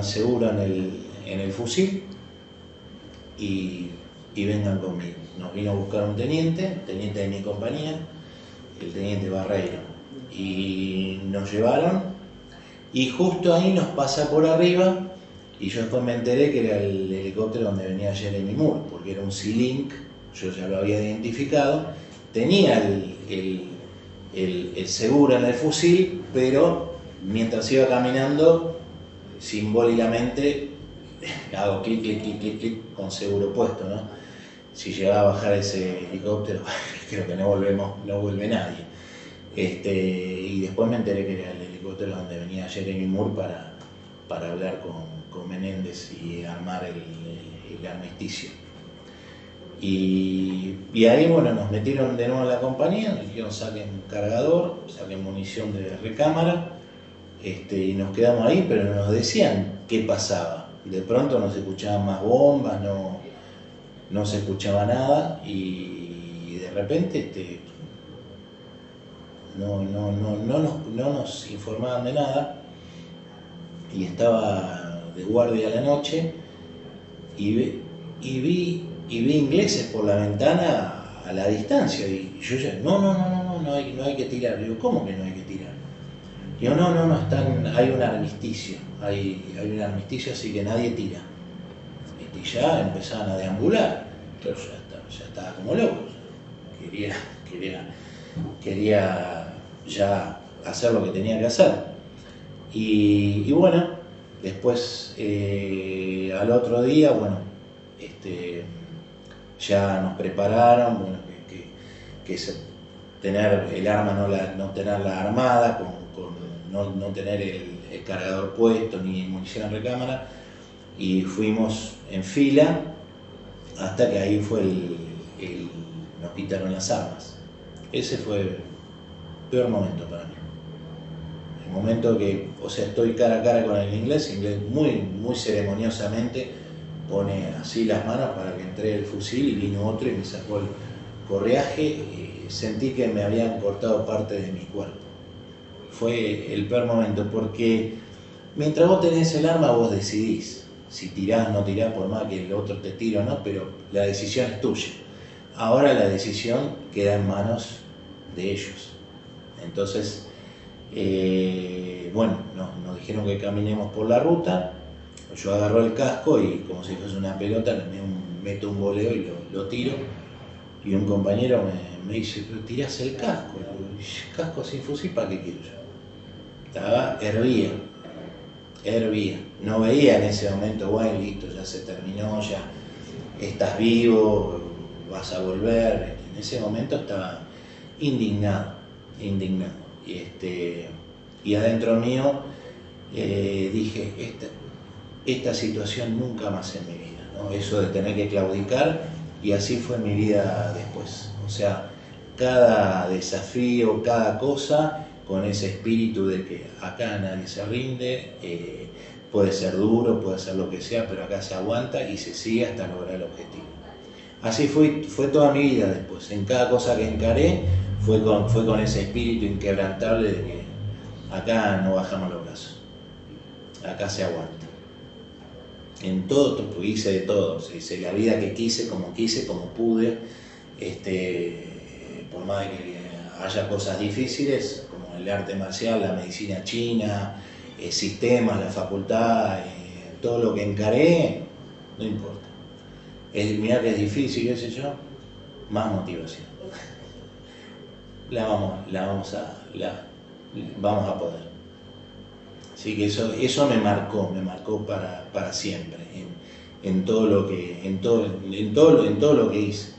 seguro en el fusil y vengan conmigo. Nos vino a buscar un teniente de mi compañía, el teniente Barreiro, y nos llevaron, y justo ahí nos pasa por arriba, y yo después me enteré que era el helicóptero donde venía Jeremy Moore, porque era un Sea-Link, yo ya lo había identificado, tenía el seguro en el fusil, pero mientras iba caminando simbólicamente hago clic, clic, clic, clic, clic con seguro puesto, ¿no? Si llegaba a bajar ese helicóptero, creo que no vuelve nadie. Y después me enteré que era el helicóptero donde venía Jeremy Moore para hablar con Menéndez y armar el armisticio. Y ahí, bueno, nos metieron de nuevo en la compañía, nos dijeron saquen cargador, saquen munición de recámara, y nos quedamos ahí, pero no nos decían qué pasaba. De pronto no se escuchaban más bombas, no se escuchaba nada, y de repente no nos informaban de nada, y estaba de guardia a la noche y vi ingleses por la ventana a la distancia, y yo ya, no hay que tirar. Digo, ¿cómo que no hay que tirar? Digo, no, hay un armisticio, hay un armisticio, así que nadie tira. Y ya empezaban a deambular, pero ya estaba como loco, quería ya hacer lo que tenía que hacer. Y bueno, después al otro día, bueno, ya nos prepararon, bueno, que tener el arma, no tenerla armada, no tener el cargador puesto ni munición en recámara, y fuimos en fila hasta que ahí fue nos quitaron las armas. Ese fue el peor momento para mí. El momento que, o sea, estoy cara a cara con el inglés muy, muy ceremoniosamente pone así las manos para que entregue el fusil, y vino otro y me sacó el correaje, y sentí que me habían cortado parte de mi cuerpo. Fue el peor momento, porque mientras vos tenés el arma vos decidís si tirás o no tirás, por más que el otro te tire o no, pero la decisión es tuya. Ahora la decisión queda en manos de ellos. Entonces, bueno, nos dijeron que caminemos por la ruta. Yo agarro el casco y, como si fuese una pelota, le meto un voleo y lo tiro. Y un compañero me dice, pero tirás el casco. Y casco sin fusil, ¿para qué quiero yo? Hervía. No veía en ese momento, bueno, listo, ya se terminó, ya estás vivo, vas a volver. En ese momento estaba indignado. Y adentro mío dije, esta situación nunca más en mi vida, ¿no? Eso de tener que claudicar, y así fue mi vida después. O sea, cada desafío, cada cosa, con ese espíritu de que acá nadie se rinde, puede ser duro, puede ser lo que sea, pero acá se aguanta y se sigue hasta lograr el objetivo. Así fue toda mi vida después. En cada cosa que encaré fue con ese espíritu inquebrantable de que acá no bajamos los brazos, acá se aguanta. En todo, porque hice de todo, hice la vida que quise, como pude, por más de que haya cosas difíciles, como el arte marcial, la medicina china, sistemas, la facultad, todo lo que encaré, no importa. Mirá que es difícil, qué sé yo, más motivación. Vamos a poder. Así que eso me marcó para siempre en todo lo que hice.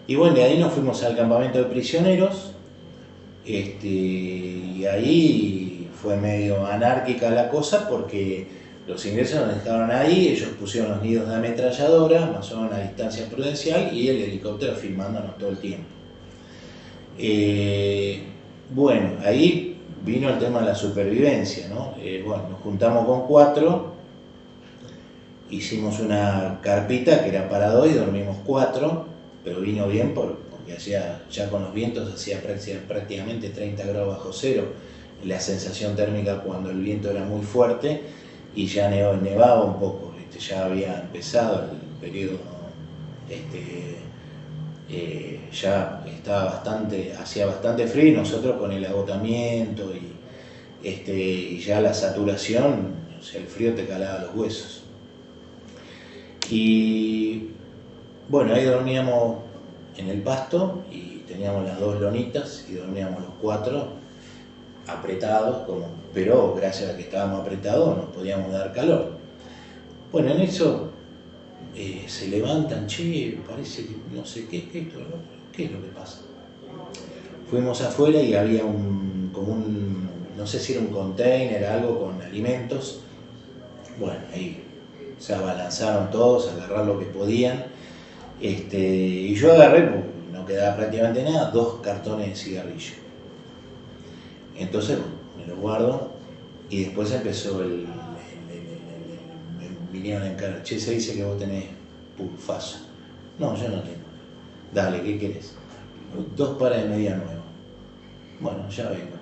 Y bueno, de ahí nos fuimos al campamento de prisioneros, y ahí fue medio anárquica la cosa, porque los ingleses nos dejaron ahí, ellos pusieron los nidos de ametralladora, más o menos a distancia prudencial, y el helicóptero filmándonos todo el tiempo. Bueno, ahí vino el tema de la supervivencia, ¿no? Bueno, nos juntamos con 4, hicimos una carpita que era para 2 y dormimos 4, pero vino bien porque ya con los vientos hacía prácticamente 30 grados bajo cero, la sensación térmica cuando el viento era muy fuerte, y ya nevaba un poco, ya había empezado el periodo, ya hacía bastante frío, y nosotros con el agotamiento y ya la saturación, o sea, el frío te calaba los huesos. Y bueno, ahí dormíamos en el pasto y teníamos las 2 lonitas y dormíamos los 4 apretados, pero gracias a que estábamos apretados nos podíamos dar calor. Bueno, en eso se levantan, che, parece que no sé qué es lo que pasa. Fuimos afuera y había no sé si era un container, algo con alimentos. Bueno, ahí se abalanzaron todos a agarrar lo que podían. Y yo agarré, porque no quedaba prácticamente nada, 2 cartones de cigarrillos. Entonces, me lo guardo y después empezó me vinieron a encargar, che, se dice que vos tenés pulfazo. No, yo no tengo. Dale, ¿qué querés? 2 pares de media nueva. Bueno, ya vengo.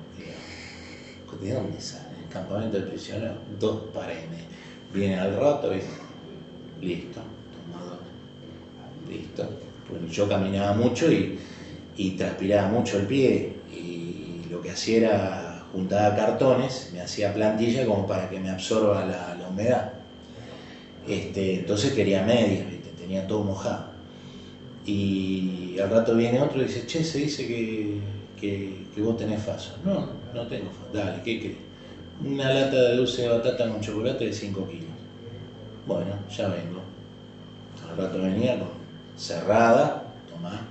¿De dónde sale? El campamento de prisioneros, 2 pares de media. Viene al rato y listo, toma 2. Listo. Bueno, yo caminaba mucho y transpiraba mucho el pie y lo que hacía era juntaba cartones, me hacía plantilla como para que me absorba la humedad. Entonces quería medias, ¿viste? Tenía todo mojado. Y al rato viene otro y dice, che, se dice que vos tenés faso. No, no tengo faso. Dale, ¿qué querés? Una lata de dulce de batata con chocolate de 5 kilos. Bueno, ya vengo. Al rato venía con cerrada, tomá.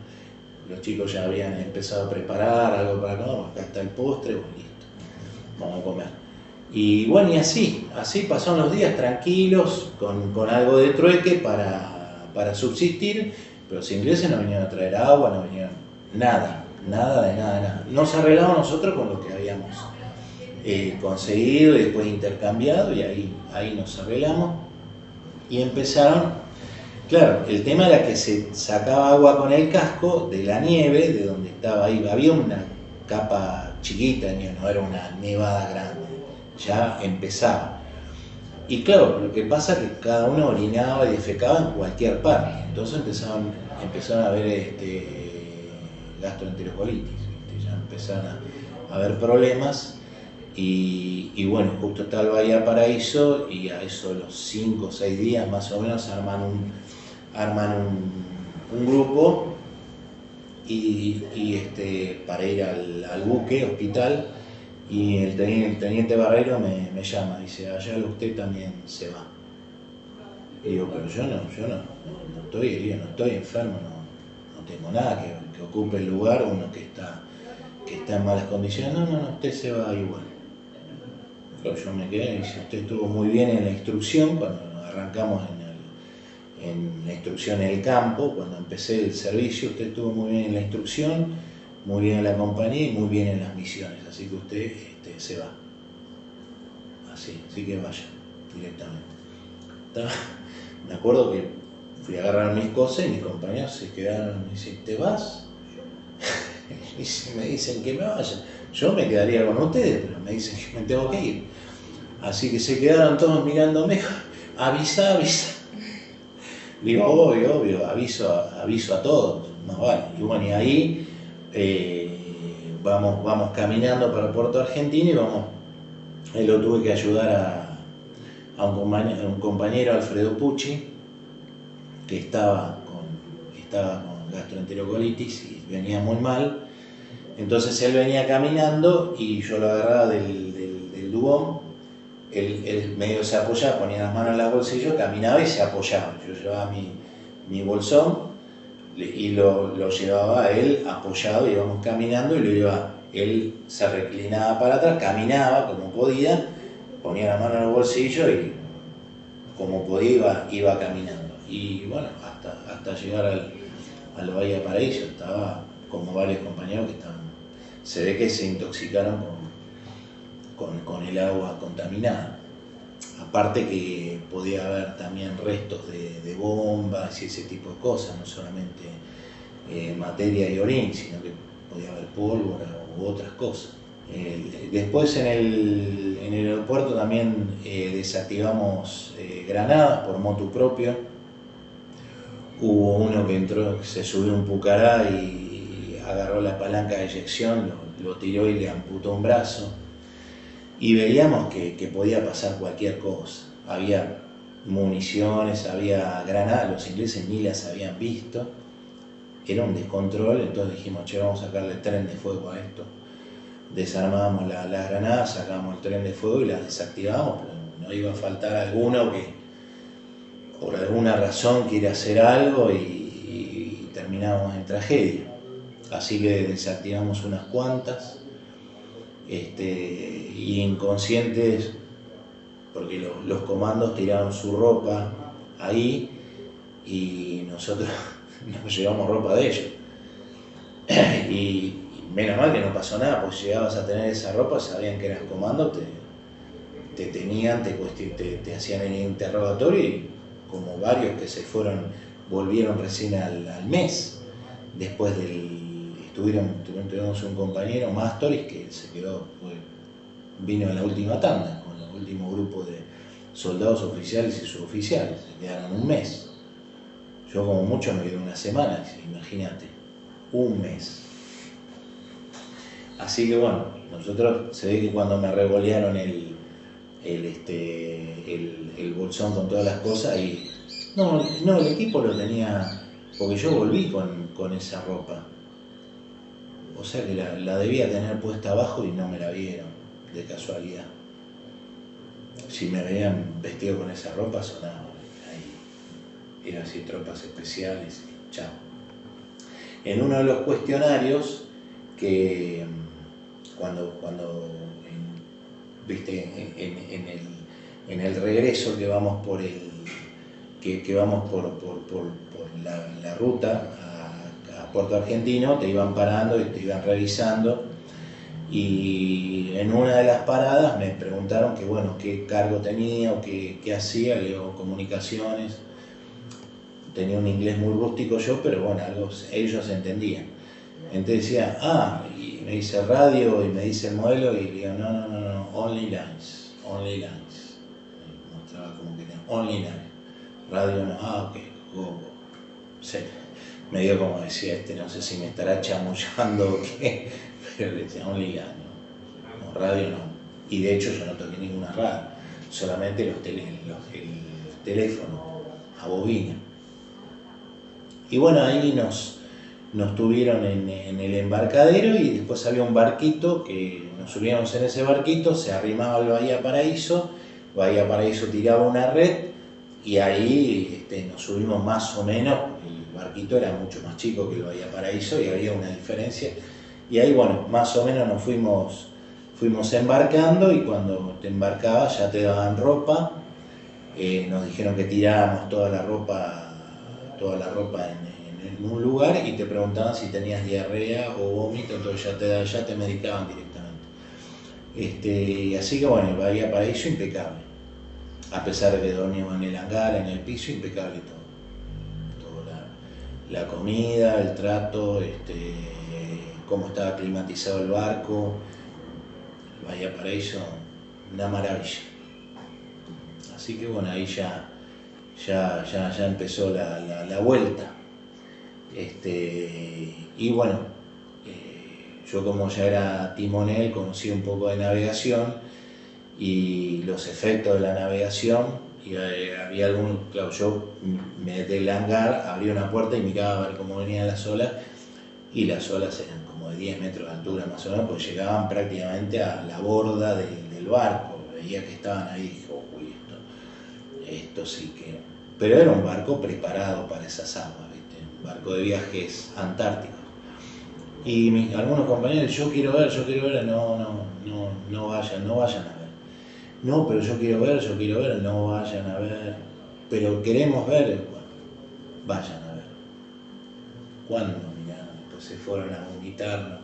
Los chicos ya habían empezado a preparar algo para comer, acá está el postre, bueno, listo. Vamos a comer. Y bueno, y así pasaron los días tranquilos, con algo de trueque para subsistir, pero los ingleses no vinieron a traer agua, no vinieron nada. Nos arreglamos nosotros con lo que habíamos conseguido y después intercambiado, y ahí nos arreglamos. Y empezaron, claro, el tema era que se sacaba agua con el casco de la nieve, de donde estaba ahí, había una capa chiquita, no era una nevada grande, ya empezaba. Y claro, lo que pasa es que cada uno orinaba y defecaba en cualquier parte, entonces empezaron a haber gastroenterocolitis, ¿viste? Ya empezaron a haber problemas. Y bueno, justo está el Bahía Paraíso y a eso de los 5 o 6 días más o menos arman un grupo para ir al buque, hospital, y el teniente Barreiro me llama, dice, allá usted también se va. Y digo, pero yo no estoy herido, no estoy enfermo, no tengo nada que ocupe el lugar, uno que está en malas condiciones. No, usted se va igual. Pero yo me quedé y dice, usted estuvo muy bien en la instrucción, cuando arrancamos en la instrucción en el campo, cuando empecé el servicio, usted estuvo muy bien en la instrucción, muy bien en la compañía y muy bien en las misiones, así que usted se va. Así que vaya, directamente. Me acuerdo que fui a agarrar mis cosas y mis compañeros se quedaron y dicen, ¿te vas? Y si me dicen que me vaya, yo me quedaría con ustedes, pero me dicen que me tengo que ir. Así que se quedaron todos mirándome, avisa. Digo, obvio, aviso a todos, más vale. Y bueno, y ahí vamos caminando para Puerto Argentino y lo tuve que ayudar a un compañero, Alfredo Pucci, que estaba con gastroenterocolitis y venía muy mal. Entonces él venía caminando y yo lo agarraba del dubón, él medio se apoyaba, ponía las manos en los bolsillos, caminaba y se apoyaba. Yo llevaba mi bolsón y lo llevaba a él apoyado, íbamos caminando y lo llevaba. Él se reclinaba para atrás, caminaba como podía, ponía la mano en los bolsillos y como podía iba caminando. Y bueno, hasta llegar al Bahía Paraíso, estaba como varios compañeros que se ve que se intoxicaron con el agua contaminada. Aparte que podía haber también restos de bombas y ese tipo de cosas, no solamente materia y orín, sino que podía haber pólvora u otras cosas. Después en el aeropuerto también desactivamos granadas por motu propio. Hubo uno que entró, se subió un pucará y agarró la palanca de eyección, lo tiró y le amputó un brazo. Y veíamos que podía pasar cualquier cosa. Había municiones, había granadas, los ingleses ni las habían visto. Era un descontrol, entonces dijimos, che, vamos a sacarle tren de fuego a esto. desarmábamos las granadas, sacábamos el tren de fuego y las desactivábamos, porque no iba a faltar alguno que por alguna razón quiere hacer algo y terminábamos en tragedia. Así que desactivamos unas cuantas, y inconscientes, porque los comandos tiraron su ropa ahí y nosotros nos llevamos ropa de ellos. Y menos mal que no pasó nada, pues llegabas a tener esa ropa, sabían que eras comando, te tenían, te hacían el interrogatorio, y como varios que se fueron, volvieron recién al mes, después tuvimos un compañero, Mastoris, que se quedó, vino en la última tanda, con el último grupo de soldados oficiales y suboficiales, se quedaron un mes. Yo como mucho me quedé una semana, imagínate, un mes. Así que bueno, nosotros, se ve que cuando me revolearon el bolsón con todas las cosas, y no, el equipo lo tenía, porque yo volví con esa ropa. O sea que la debía tener puesta abajo y no me la vieron, de casualidad. Si me veían vestido con esa ropa, sonaba ahí. Eran así tropas especiales, chao. En uno de los cuestionarios, que cuando viste, en el regreso que vamos por la ruta a Puerto Argentino, te iban parando y te iban revisando, y en una de las paradas me preguntaron qué cargo tenía o qué hacía. Le digo, comunicaciones. Tenía un inglés muy rústico yo, pero bueno, ellos entendían. Entonces decía, y me dice radio, y me dice el modelo, y le digo, no, only lines. Me mostraba como que tenía only lines. Radio no, ok, go. Sí. Me dio como decía, no sé si me estará chamullando o qué, pero le decía only lines, no, radio no. Y de hecho yo no toqué ninguna radio, solamente el teléfono a bobina. Y bueno, ahí nos tuvieron en el embarcadero, y después había un barquito que nos subíamos en ese barquito, se arrimaba al Bahía Paraíso tiraba una red, y ahí nos subimos más o menos. El barquito era mucho más chico que el Bahía Paraíso y había una diferencia, y ahí bueno, más o menos nos fuimos embarcando, y cuando te embarcabas ya te daban ropa. Nos dijeron que tiráramos toda la ropa en un lugar, y te preguntaban si tenías diarrea o vómito, entonces ya te medicaban directamente. Así que bueno, el Bahía Paraíso impecable, a pesar de que dormíamos en el hangar, en el piso, impecable todo. La comida, el trato, cómo estaba climatizado el barco, el Bahía Paraíso, una maravilla. Así que bueno, ahí ya empezó la vuelta. Y bueno, yo como ya era timonel, conocí un poco de navegación y los efectos de la navegación, y había yo desde el hangar abrí una puerta y miraba a ver cómo venían las olas, y las olas eran como de 10 metros de altura más o menos, pues llegaban prácticamente a la borda del barco. Veía que estaban ahí, y dije, uy, esto sí que... Pero era un barco preparado para esas aguas, ¿viste? Un barco de viajes antárticos. Y algunos compañeros, yo quiero ver, no vayan a ver. No, pero yo quiero ver, no vayan a ver. Pero queremos ver, bueno, vayan a ver. ¿Cuándo? Mirá, pues se fueron a vomitar,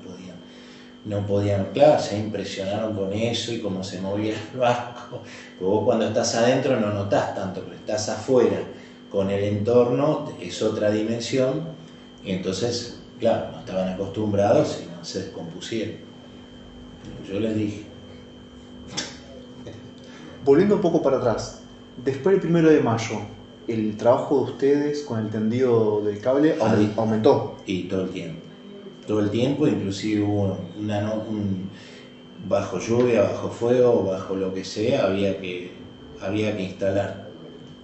no podían, claro, se impresionaron con eso y cómo se movía el barco. Porque vos cuando estás adentro no notás tanto, pero estás afuera con el entorno, es otra dimensión, y entonces, claro, no estaban acostumbrados y no se descompusieron. Yo les dije. Volviendo un poco para atrás, después del 1 de mayo, ¿el trabajo de ustedes con el tendido del cable aumentó? Y todo el tiempo, inclusive hubo bajo lluvia, bajo fuego, bajo lo que sea, había que instalar.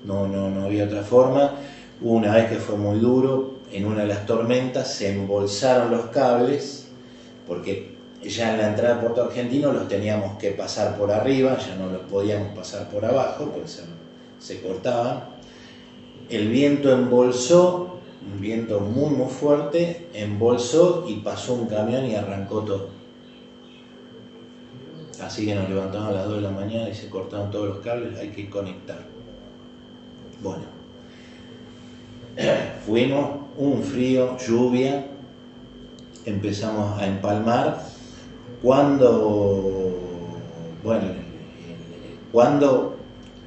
No había otra forma. Hubo una vez que fue muy duro, en una de las tormentas se embolsaron los cables, porque ya en la entrada de Puerto Argentino los teníamos que pasar por arriba, ya no los podíamos pasar por abajo, pues se cortaban. El viento embolsó, un viento muy muy fuerte, embolsó y pasó un camión y arrancó todo. Así que nos levantamos a las 2 de la mañana y se cortaron todos los cables, hay que conectar. Bueno, fuimos, un frío, lluvia, empezamos a empalmar. Cuando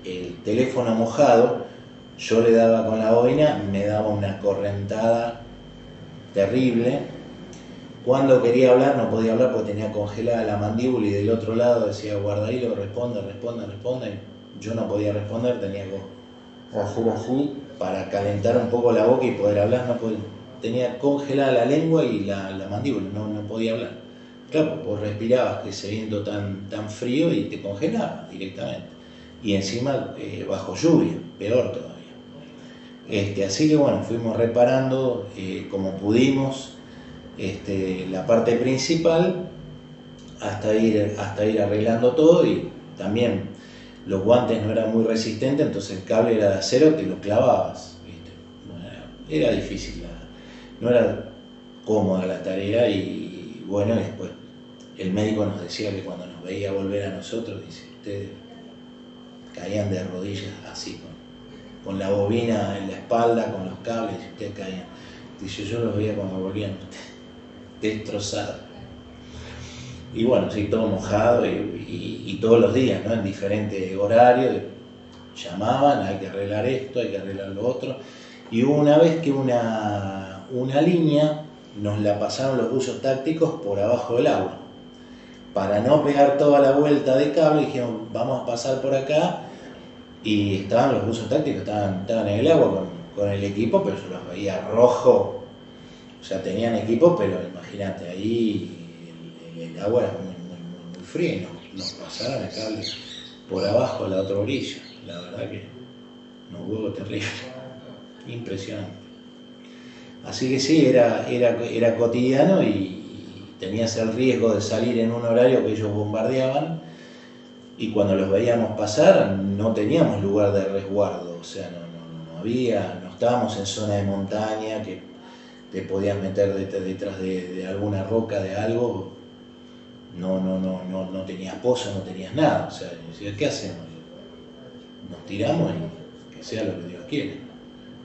el teléfono mojado, yo le daba con la boina, me daba una correntada terrible. Cuando quería hablar no podía hablar porque tenía congelada la mandíbula y del otro lado decía guardahilo, responde. Yo no podía responder, tenía que hacer así para calentar un poco la boca y poder hablar. No podía, tenía congelada la lengua y la mandíbula, no podía hablar. Claro, vos respirabas ese viento tan frío y te congelaba directamente. Y encima bajo lluvia, peor todavía. Así que bueno, fuimos reparando como pudimos la parte principal hasta ir arreglando todo, y también los guantes no eran muy resistentes, entonces el cable era de acero, te lo clavabas, ¿viste? Bueno, era difícil, no era cómoda la tarea, y bueno, después el médico nos decía que cuando nos veía volver a nosotros, dice, ustedes caían de rodillas así, con la bobina en la espalda, con los cables, y ustedes caían. Dice, yo los veía cuando volvían ustedes destrozados. Y bueno, sí, todo mojado y todos los días, ¿no? En diferentes horarios, llamaban, hay que arreglar esto, hay que arreglar lo otro. Y hubo una vez que una línea nos la pasaron los buzos tácticos por abajo del agua. Para no pegar toda la vuelta de cable, dijeron, vamos a pasar por acá, y estaban los buzos tácticos, estaban en el agua con el equipo, pero yo los veía rojo, o sea, tenían equipo, pero imagínate, ahí el agua era muy fría, y nos pasaron el cable por abajo a la otra orilla. La verdad que nos hubo terrible, impresionante. Así que sí, era cotidiano, y tenías el riesgo de salir en un horario que ellos bombardeaban, y cuando los veíamos pasar no teníamos lugar de resguardo, o sea, no había, no estábamos en zona de montaña que te podías meter detrás de alguna roca, de algo, no tenías pozo, no tenías nada, o sea, decías, ¿qué hacemos? Nos tiramos y que sea lo que Dios quiere.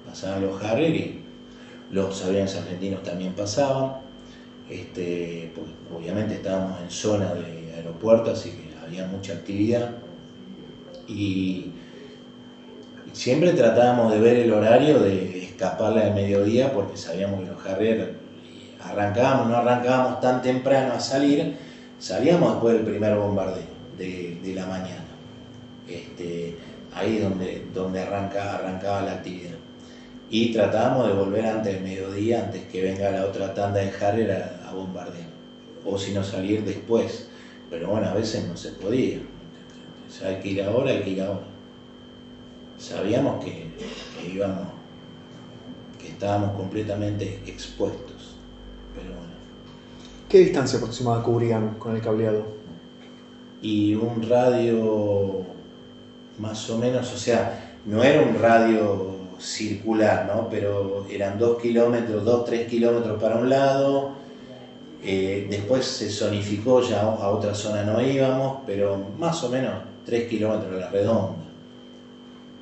Pasaban los Harrier y los aviones argentinos también pasaban, pues obviamente estábamos en zona de aeropuerto, así que había mucha actividad, y siempre tratábamos de ver el horario de escaparle al mediodía, porque sabíamos que los Harrier no arrancábamos tan temprano a salir, salíamos después del primer bombardeo de la mañana, ahí donde arrancaba la actividad, y tratábamos de volver antes del mediodía, antes que venga la otra tanda de Harrier a bombardear, o si no salir después, pero bueno, a veces no se podía, o sea, hay que ir ahora. Sabíamos que estábamos completamente expuestos, pero bueno. ¿Qué distancia aproximada cubrían con el cableado? Y un radio más o menos, o sea, no era un radio circular, ¿no? Pero eran 2-3 kilómetros para un lado, después se zonificó, ya a otra zona no íbamos, pero más o menos 3 kilómetros a la redonda.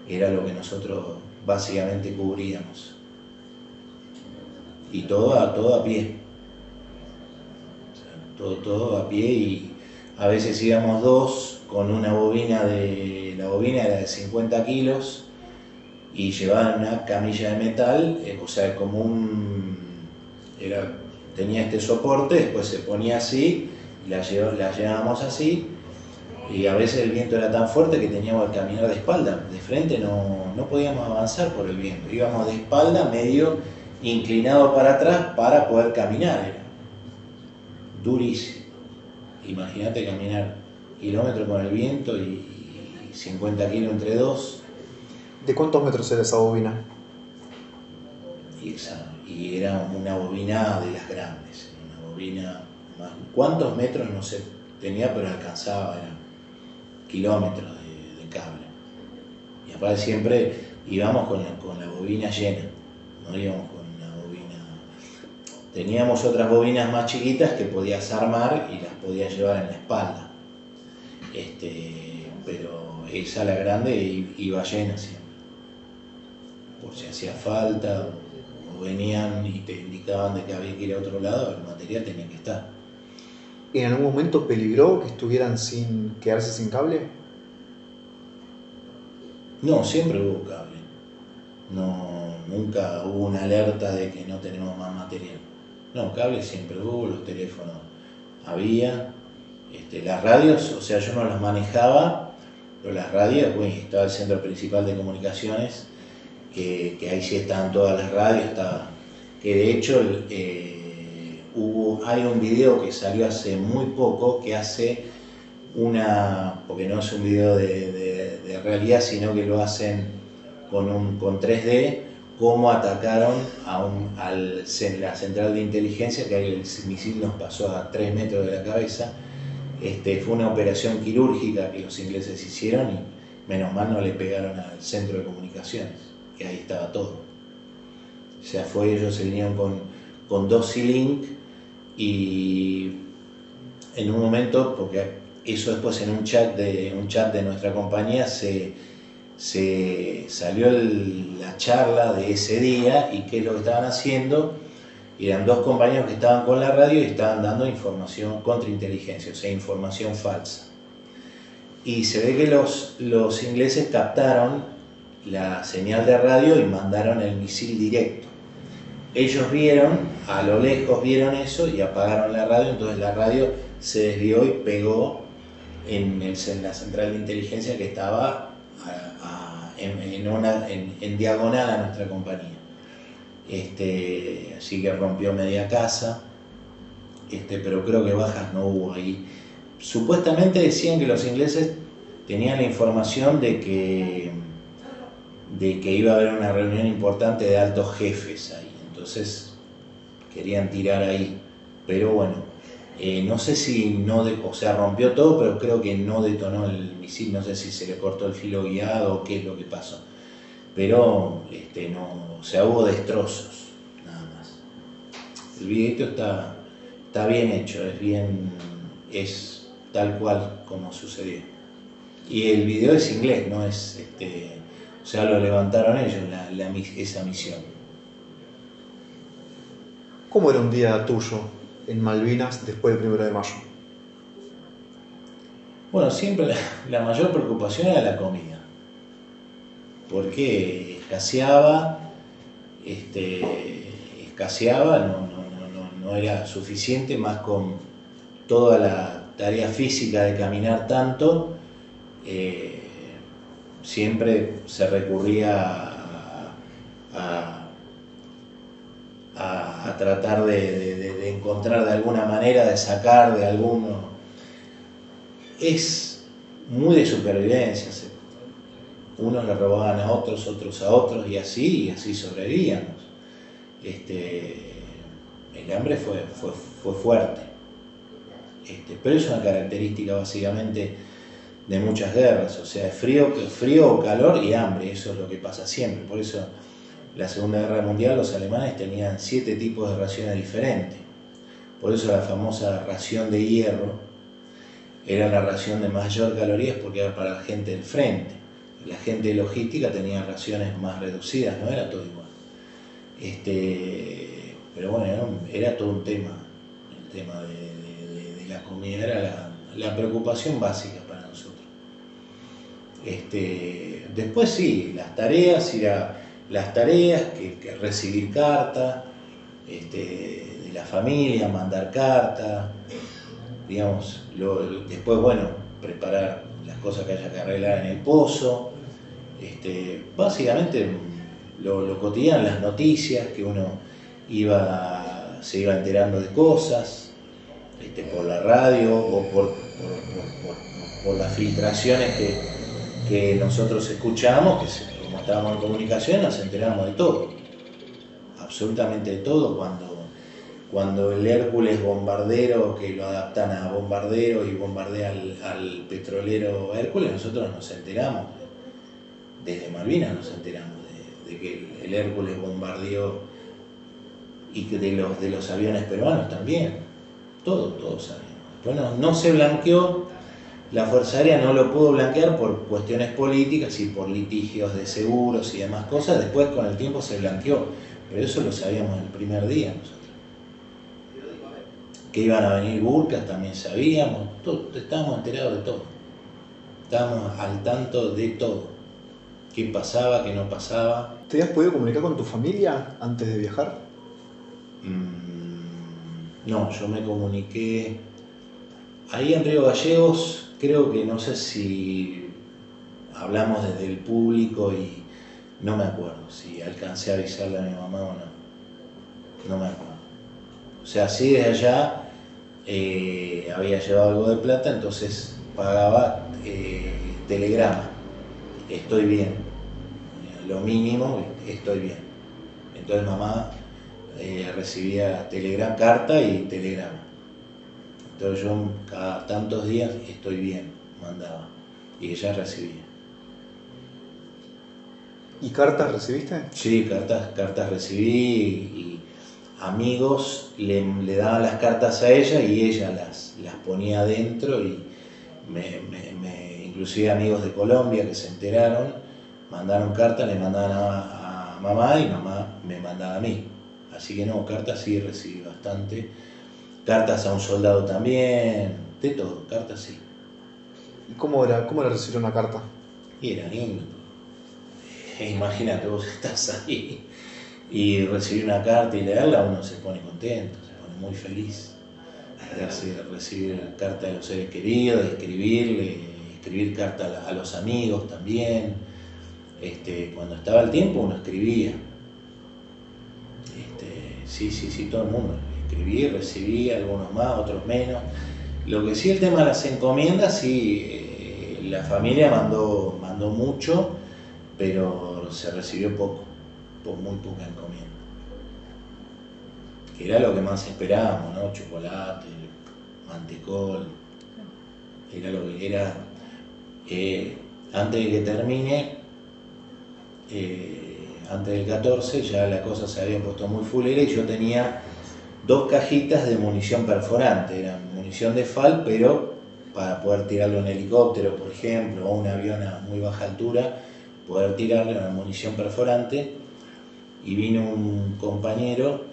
Era lo que nosotros básicamente cubríamos. Y todo a pie. O sea, todo a pie, y a veces íbamos dos con una bobina la bobina era de 50 kilos, y llevaban una camilla de metal, o sea, tenía este soporte, después se ponía así, y la llevábamos así. Y a veces el viento era tan fuerte que teníamos que caminar de espalda, de frente no podíamos avanzar por el viento, íbamos de espalda, medio inclinado para atrás para poder caminar, era durísimo. Imagínate caminar kilómetros con el viento y 50 kilos entre dos. ¿De cuántos metros era esa bobina? Y era una bobina de las grandes, una bobina ¿Cuántos metros? No sé, tenía, pero alcanzaba, eran kilómetros de cable. Y aparte siempre íbamos con la bobina llena, no íbamos con una bobina. Teníamos otras bobinas más chiquitas que podías armar y las podías llevar en la espalda. Pero esa, la grande, iba llena siempre. Por si hacía falta o venían y te indicaban de que había que ir a otro lado, el material tenía que estar. ¿En algún momento peligró que estuvieran sin quedarse sin cable? No, siempre hubo cable. No, nunca hubo una alerta de que no tenemos más material. No, cable siempre hubo, los teléfonos había. Las radios, o sea, yo no las manejaba, pero las radios, bueno, estaba el centro principal de comunicaciones, que ahí sí estaban todas las radios, que de hecho hay un video que salió hace muy poco que hace porque no es un video de realidad, sino que lo hacen con 3D, cómo atacaron a la central de inteligencia, que el misil nos pasó a 3 metros de la cabeza. Fue una operación quirúrgica que los ingleses hicieron y menos mal no le pegaron al centro de comunicaciones, que ahí estaba todo. O sea, ellos se vinieron con 2 C-Link y en un momento, porque eso después en un chat de nuestra compañía se salió la charla de ese día y qué es lo que estaban haciendo. Eran 2 compañeros que estaban con la radio y estaban dando información contrainteligencia, o sea, información falsa. Y se ve que los ingleses captaron la señal de radio y mandaron el misil directo. Ellos a lo lejos vieron eso y apagaron la radio, entonces la radio se desvió y pegó en la central de inteligencia que estaba en diagonal a nuestra compañía. Así que rompió media casa, pero creo que bajas no hubo ahí. Supuestamente decían que los ingleses tenían la información de que iba a haber una reunión importante de altos jefes ahí, entonces querían tirar ahí, pero bueno, no sé si rompió todo, pero creo que no detonó el misil, no sé si se le cortó el filo guiado o qué es lo que pasó. Pero hubo destrozos, nada más. El videito está bien hecho, es tal cual como sucedió. Y el video es inglés, no es, lo levantaron ellos, esa misión. ¿Cómo era un día tuyo en Malvinas después del 1 de mayo? Bueno, siempre la mayor preocupación era la comida. Porque escaseaba, no era suficiente, más con toda la tarea física de caminar tanto, siempre se recurría a tratar de encontrar de alguna manera, de sacar de alguno. Es muy de supervivencia. Unos le robaban a otros, otros a otros, y así sobrevivíamos. El hambre fue fuerte. Pero es una característica básicamente de muchas guerras, o sea, frío, calor y hambre, eso es lo que pasa siempre. Por eso la Segunda Guerra Mundial los alemanes tenían 7 tipos de raciones diferentes. Por eso la famosa ración de hierro era la ración de mayor calorías porque era para la gente del frente. La gente de logística tenía raciones más reducidas, no era todo igual. Pero bueno, era todo un tema. El tema de la comida era la preocupación básica para nosotros. Después sí, las tareas, que recibir cartas de la familia, mandar cartas, digamos, después, bueno, preparar las cosas que haya que arreglar en el pozo. Básicamente lo cotidiano, las noticias, que uno se iba enterando de cosas por la radio o por las filtraciones que nosotros escuchamos, como estábamos en comunicación, nos enteramos de todo, absolutamente de todo. cuando el Hércules bombardero, que lo adaptan a bombardero y bombardea al petrolero Hércules, nosotros nos enteramos, desde Malvinas nos enteramos de que el Hércules bombardeó, y que de los aviones peruanos también, todos sabíamos. Después no se blanqueó, la Fuerza Aérea no lo pudo blanquear por cuestiones políticas y por litigios de seguros y demás cosas, después con el tiempo se blanqueó, pero eso lo sabíamos el primer día nosotros. Que iban a venir burcas también sabíamos, estábamos enterados de todo, estábamos al tanto de todo, qué pasaba, qué no pasaba. ¿Te habías podido comunicar con tu familia antes de viajar? No, yo me comuniqué ahí en Río Gallegos, creo que no sé si hablamos desde el público y no me acuerdo si alcancé a avisarle a mi mamá o no me acuerdo. O sea, sí desde allá había llevado algo de plata, entonces pagaba telegrama, estoy bien, lo mínimo, estoy bien. Entonces mamá recibía carta y telegrama. Entonces yo cada tantos días estoy bien, mandaba, y ella recibía. ¿Y cartas recibiste? Sí, cartas recibí y amigos le daban las cartas a ella y ella las ponía adentro y inclusive amigos de Colombia que se enteraron, mandaron cartas, le mandaban a mamá y mamá me mandaba a mí. Así que no, cartas sí recibí bastante. Cartas a un soldado también, de todo, cartas sí. ¿Y cómo era recibir una carta? Y era lindo. Imagínate, vos estás ahí y recibir una carta y leerla, uno se pone contento, se pone muy feliz. Recibir carta de los seres queridos, escribir carta a los amigos también. Cuando estaba el tiempo uno escribía. Sí, todo el mundo. Escribí, recibí, algunos más, otros menos. Lo que sí, el tema de las encomiendas, sí, la familia mandó mucho, pero se recibió poco, muy poca encomienda. Que era lo que más esperábamos, ¿no? Chocolate, mantecol, era lo que era. Antes de que termine, antes del 14, ya la cosa se había puesto muy fulera y yo tenía 2 cajitas de munición perforante, eran munición de FAL, pero para poder tirarlo en helicóptero, por ejemplo, o un avión a muy baja altura, poder tirarle una munición perforante. Y vino un compañero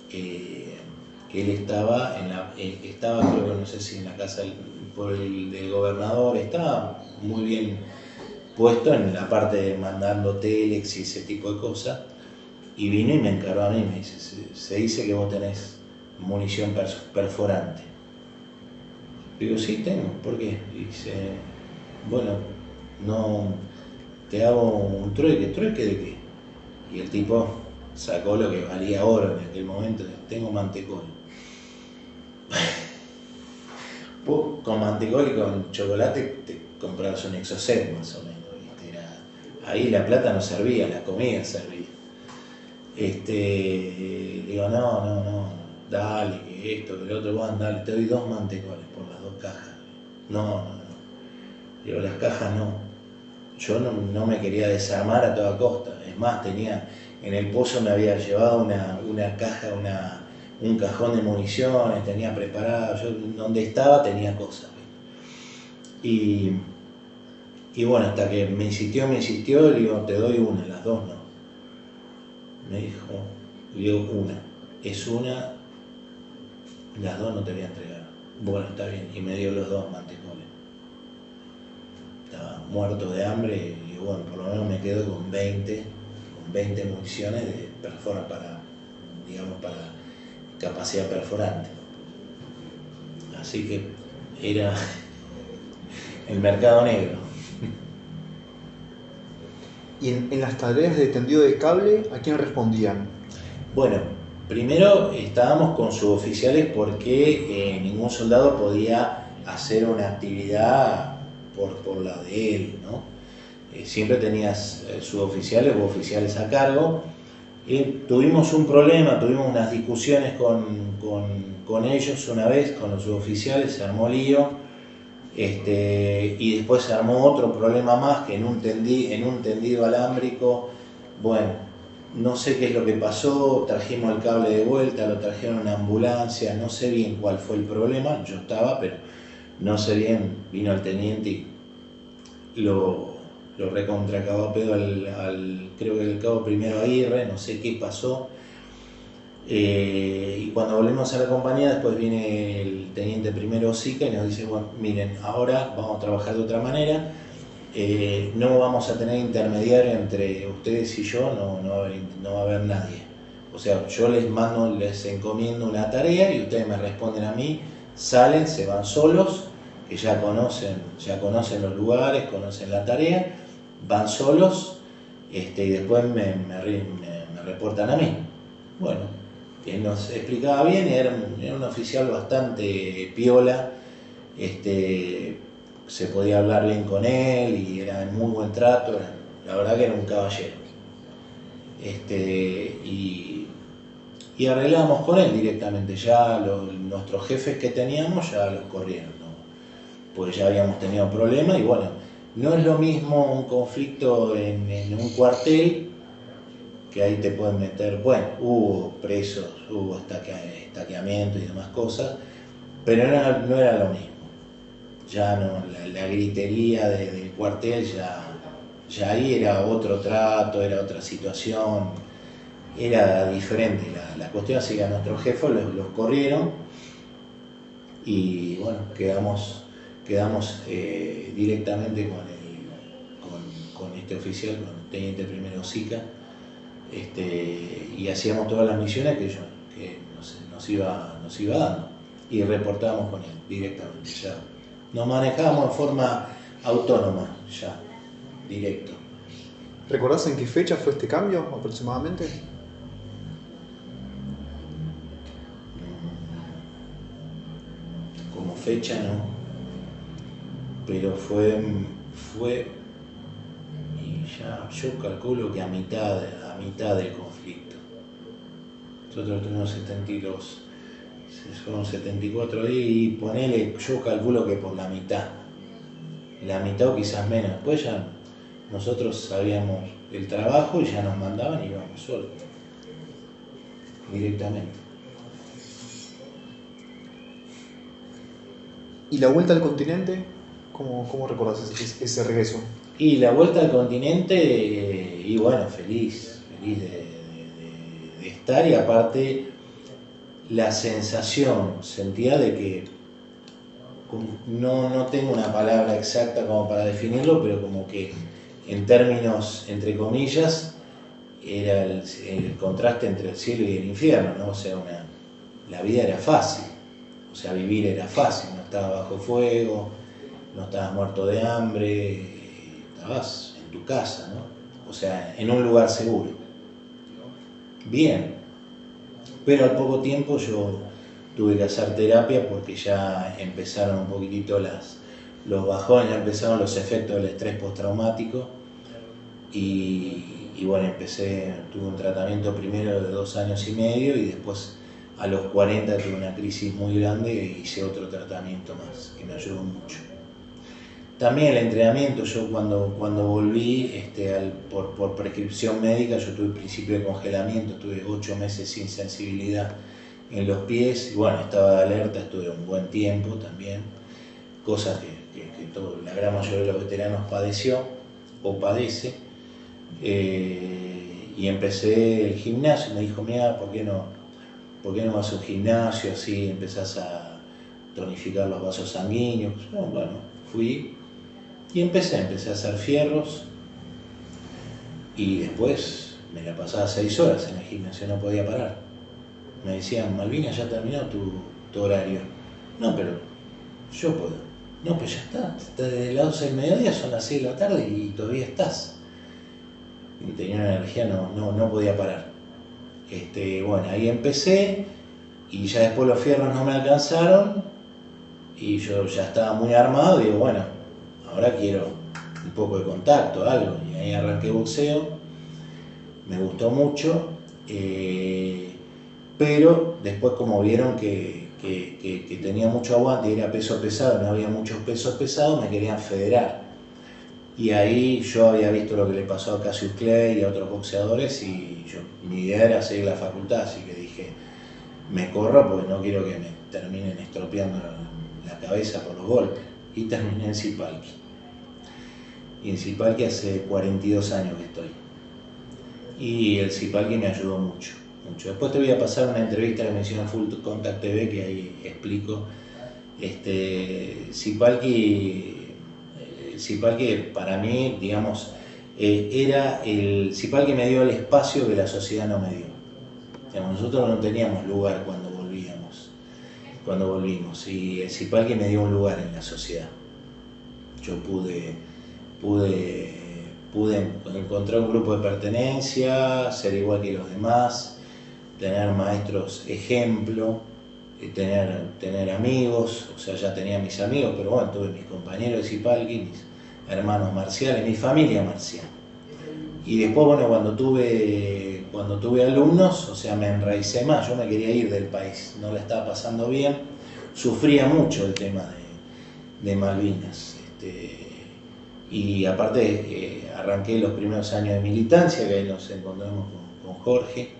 que él estaba creo que no sé si en la casa del gobernador, estaba muy bien puesto en la parte de mandando telex y ese tipo de cosas, y vino y me encargó a mí, me dice, se dice que vos tenés munición perforante. Digo, sí tengo, ¿por qué? Y dice, bueno, no, te hago un trueque de qué. Y el tipo sacó lo que valía oro en aquel momento, tengo mantecol. Vos con mantecol y con chocolate te comprabas un exocet más o menos, ¿viste? Ahí la plata no servía, la comida servía. Digo, no, dale, que esto, que el otro, vos dale, te doy 2 mantecoles por las 2 cajas. No. Digo, las cajas no. Yo no me quería desarmar a toda costa. Es más, en el pozo me había llevado una caja, un cajón de municiones, tenía preparado, yo donde estaba tenía cosas. Y bueno, hasta que me insistió, le digo, te doy una, las 2 no. Me dijo, le digo, es una, las 2 no te voy a entregar. Bueno, está bien, y me dio los 2 mantecoles. Estaba muerto de hambre y bueno, por lo menos me quedo con 20 municiones de para capacidad perforante. Así que era el mercado negro. ¿Y en las tareas de tendido de cable, a quién respondían? Bueno, primero estábamos con suboficiales porque ningún soldado podía hacer una actividad por la de él, ¿no? Siempre tenías suboficiales u oficiales a cargo, Tuvimos un problema, tuvimos unas discusiones con ellos una vez, con los suboficiales, se armó lío, y después se armó otro problema más que en un tendido alámbrico, bueno, no sé qué es lo que pasó, trajimos el cable de vuelta, lo trajeron en una ambulancia, no sé bien cuál fue el problema, yo estaba, pero no sé bien, vino el teniente y lo recontracabó a pedo creo que el cabo primero Aguirre, no sé qué pasó. Y cuando volvemos a la compañía, después viene el teniente primero Sica y nos dice, bueno, miren, ahora vamos a trabajar de otra manera, no vamos a tener intermediario entre ustedes y yo, no va a haber nadie. O sea, yo les encomiendo una tarea y ustedes me responden a mí, salen, se van solos, que ya conocen los lugares, conocen la tarea, van solos, y después me reportan a mí. Bueno, él nos explicaba bien, era un oficial bastante piola, se podía hablar bien con él y era de muy buen trato, la verdad que era un caballero. Y arreglamos con él directamente, ya nuestros jefes que teníamos ya los corrieron, ¿no? Pues ya habíamos tenido problemas y bueno, no es lo mismo un conflicto en un cuartel, que ahí te pueden meter, bueno, hubo presos, hubo estaqueamiento y demás cosas, pero no era lo mismo. Ya no, la gritería del cuartel ya ahí era otro trato, era otra situación, era diferente la cuestión, así que a nuestros jefes los corrieron y bueno, quedamos directamente con este oficial, con el teniente primero Sica, y hacíamos todas las misiones que nos iba dando y reportábamos con él directamente, ya nos manejábamos de forma autónoma, ya, directo. ¿Recordás en qué fecha fue este cambio aproximadamente? Como fecha no, pero fue y ya yo calculo que a mitad del conflicto. Nosotros tuvimos fueron 74 días y ponele, yo calculo que por la mitad o quizás menos. Después ya nosotros sabíamos el trabajo y ya nos mandaban y íbamos solos, directamente. ¿Y la vuelta al continente? ¿Cómo recordás ese regreso? Y la vuelta al continente, y bueno, feliz de estar, y aparte la sensación, sentía de que, no tengo una palabra exacta como para definirlo, pero como que en términos, entre comillas, era el contraste entre el cielo y el infierno, ¿no? O sea, la vida era fácil, o sea, vivir era fácil, no estabas bajo fuego, no estabas muerto de hambre, estabas en tu casa, ¿no? O sea, en un lugar seguro. Bien, pero al poco tiempo yo tuve que hacer terapia porque ya empezaron un poquitito los bajones, ya empezaron los efectos del estrés postraumático y bueno, tuve un tratamiento primero de 2 años y medio y después a los 40 tuve una crisis muy grande y hice otro tratamiento más que me ayudó mucho. También el entrenamiento, yo cuando volví por prescripción médica, yo tuve principio de congelamiento, tuve 8 meses sin sensibilidad en los pies, y bueno, estaba de alerta, estuve un buen tiempo también, cosas que la gran mayoría de los veteranos padeció o padece, y empecé el gimnasio, me dijo, mira, ¿por qué no vas a un gimnasio así, empezás a tonificar los vasos sanguíneos? Bueno, fui. Y empecé a hacer fierros y después me la pasaba 6 horas en el gimnasio, no podía parar. Me decían, Malvina, ya terminó tu horario. No, pero yo puedo. No, pues ya está, desde las 12 del mediodía son las 6 de la tarde y todavía estás. Y tenía una energía, no podía parar. Bueno, ahí empecé y ya después los fierros no me alcanzaron y yo ya estaba muy armado y digo, bueno, ahora quiero un poco de contacto, algo, y ahí arranqué boxeo, me gustó mucho, pero después como vieron que tenía mucho aguante y era peso pesado, no había muchos pesos pesados, me querían federar. Y ahí yo había visto lo que le pasó a Cassius Clay y a otros boxeadores y mi idea era seguir la facultad, así que dije, me corro porque no quiero que me terminen estropeando la cabeza por los golpes. Y terminé en Cipalki. Y en Cipalki hace 42 años que estoy. Y el Cipalki me ayudó mucho. Después te voy a pasar una entrevista que me hicieron en Full Contact TV que ahí explico. Cipalki para mí, digamos, era el Cipalki me dio el espacio que la sociedad no me dio. Digamos, nosotros no teníamos lugar cuando volvimos y el Cipalki me dio un lugar en la sociedad. Yo pude encontrar un grupo de pertenencia, ser igual que los demás, tener maestros ejemplo, tener amigos, o sea, ya tenía mis amigos, pero bueno, tuve mis compañeros de Cipalki, mis hermanos marciales, mi familia marcial. Y después, bueno, cuando tuve alumnos, o sea, me enraicé más, yo me quería ir del país, no la estaba pasando bien, sufría mucho el tema de Malvinas. Y aparte arranqué los primeros años de militancia, que ahí nos encontramos con Jorge,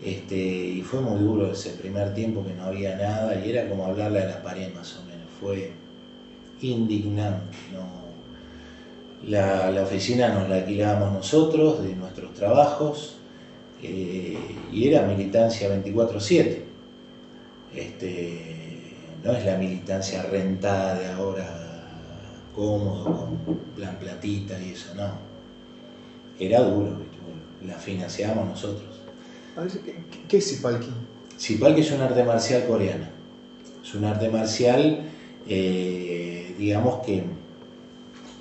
y fue muy duro ese primer tiempo que no había nada y era como hablarle a la pared más o menos, fue indignante, ¿no? La oficina nos la alquilábamos nosotros de nuestros trabajos y era militancia 24/7. No es la militancia rentada de ahora, cómodo, con plan platita y eso, no. Era duro, la financiábamos nosotros. A ver, ¿qué es Cipalki? Cipalki es un arte marcial coreano. Es un arte marcial, digamos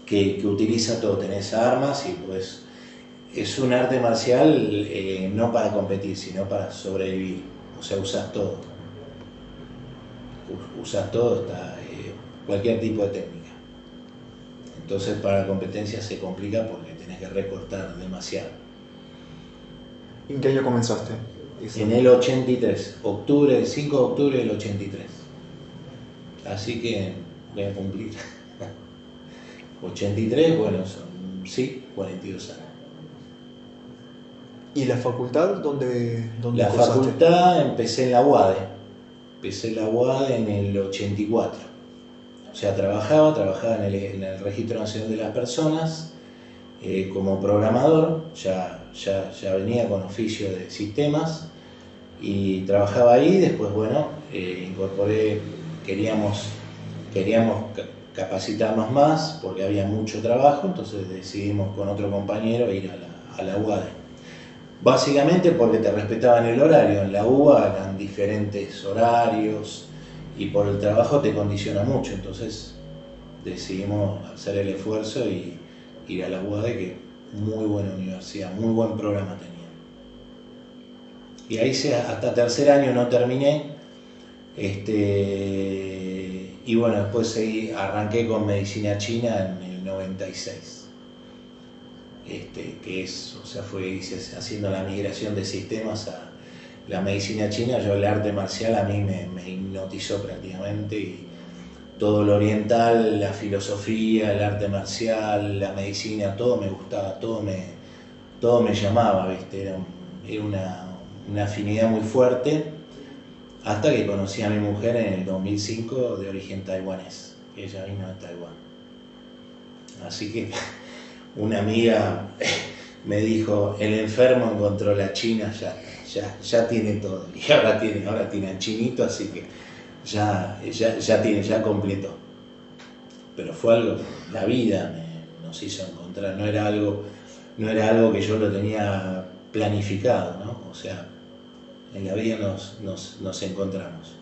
que utiliza todo, tenés armas y pues es un arte marcial no para competir, sino para sobrevivir. O sea, usas todo. Cualquier tipo de técnica. Entonces para la competencia se complica porque tenés que recortar demasiado. ¿En qué año comenzaste? En el 83, 5 de octubre del 83. Así que voy a cumplir. 83, bueno, son 42 años. ¿Y la facultad dónde La cursaste? facultad empecé en la UADE. Empecé en la UADE en el 84. O sea, trabajaba en el Registro Nacional de las Personas como programador, ya venía con oficio de sistemas y trabajaba ahí. Después, bueno, incorporé, queríamos capacitarnos más porque había mucho trabajo, entonces decidimos con otro compañero ir a la UADE. Básicamente porque te respetaban el horario, en la UBA eran diferentes horarios y por el trabajo te condiciona mucho, entonces decidimos hacer el esfuerzo y ir a la UADE, que muy buena universidad, muy buen programa tenía. Y ahí hasta tercer año no terminé, y bueno, después arranqué con medicina china en el 96. Que es, o sea, hice haciendo la migración de sistemas a la medicina china. Yo el arte marcial a mí me hipnotizó prácticamente, y todo lo oriental, la filosofía, el arte marcial, la medicina, todo me gustaba, todo me llamaba, ¿viste? Era una afinidad muy fuerte, hasta que conocí a mi mujer en el 2005, de origen taiwanés, que ella vino de Taiwán. Así que una amiga me dijo, el enfermo encontró la China, ya tiene todo, y ahora tiene al chinito, así que ya completó. Pero fue algo, la vida nos hizo encontrar, no era algo que yo lo tenía planificado, ¿no? O sea, en la vida nos encontramos.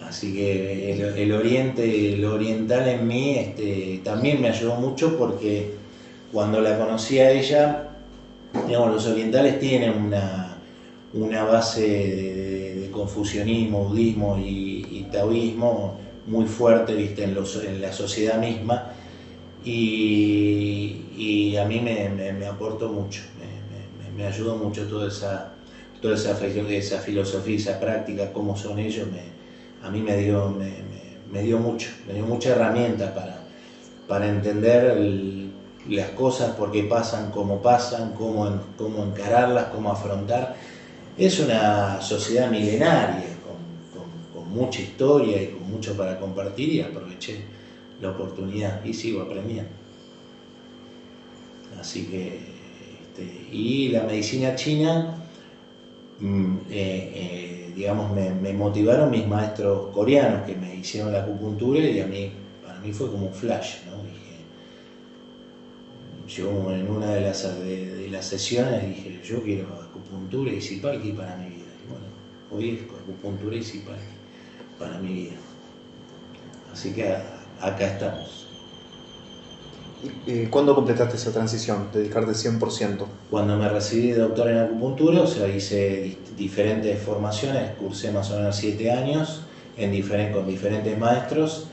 Así que el oriental en mí también me ayudó mucho, porque cuando la conocí a ella, digamos, los orientales tienen una base de confucianismo, budismo y taoísmo muy fuerte, ¿viste? En la sociedad misma, y a mí me aportó mucho, me ayudó mucho toda esa filosofía, esa práctica, cómo son ellos, a mí me dio mucha herramienta para entender las cosas, por qué pasan, cómo encararlas, cómo afrontar. Es una sociedad milenaria, con mucha historia y con mucho para compartir, y aproveché la oportunidad y sigo aprendiendo. Así que, y la medicina china, digamos, me motivaron mis maestros coreanos que me hicieron la acupuntura, y para mí fue como un flash, ¿no? Yo en una de las sesiones dije, yo quiero acupuntura y Sipalki para mi vida. Y bueno, hoy es acupuntura y Sipalki para mi vida. Así que acá estamos. ¿Y cuándo completaste esa transición, dedicarte 100%? Cuando me recibí de doctor en acupuntura, o sea, hice diferentes formaciones, cursé más o menos 7 años con diferentes maestros,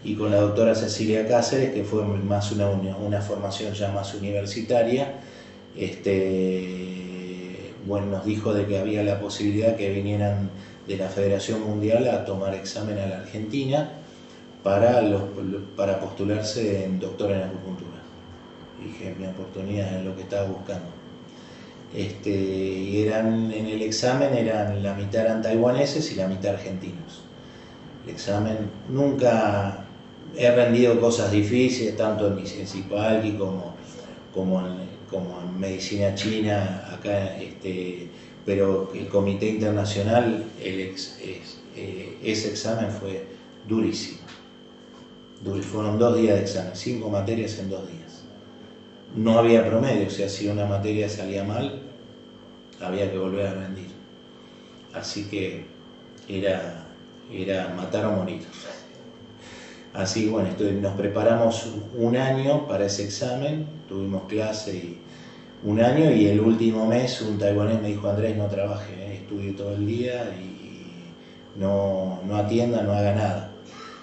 y con la doctora Cecilia Cáceres, que fue más una formación ya más universitaria. Bueno, nos dijo de que había la posibilidad que vinieran de la Federación Mundial a tomar examen a la Argentina para postularse en doctor en acupuntura. Dije, mi oportunidad es lo que estaba buscando. Y en el examen eran la mitad eran taiwaneses y la mitad argentinos. El examen, nunca he rendido cosas difíciles, tanto en Sipalki como en medicina china acá, pero el Comité Internacional, ese examen fue durísimo. Fueron 2 días de examen, 5 materias en 2 días. No había promedio, o sea, si una materia salía mal, había que volver a rendir. Así que era matar o morir. Así que bueno, nos preparamos un año para ese examen, tuvimos clase y un año, y el último mes un taiwanés me dijo, Andrés, no trabaje, estudie todo el día y no atienda, no haga nada.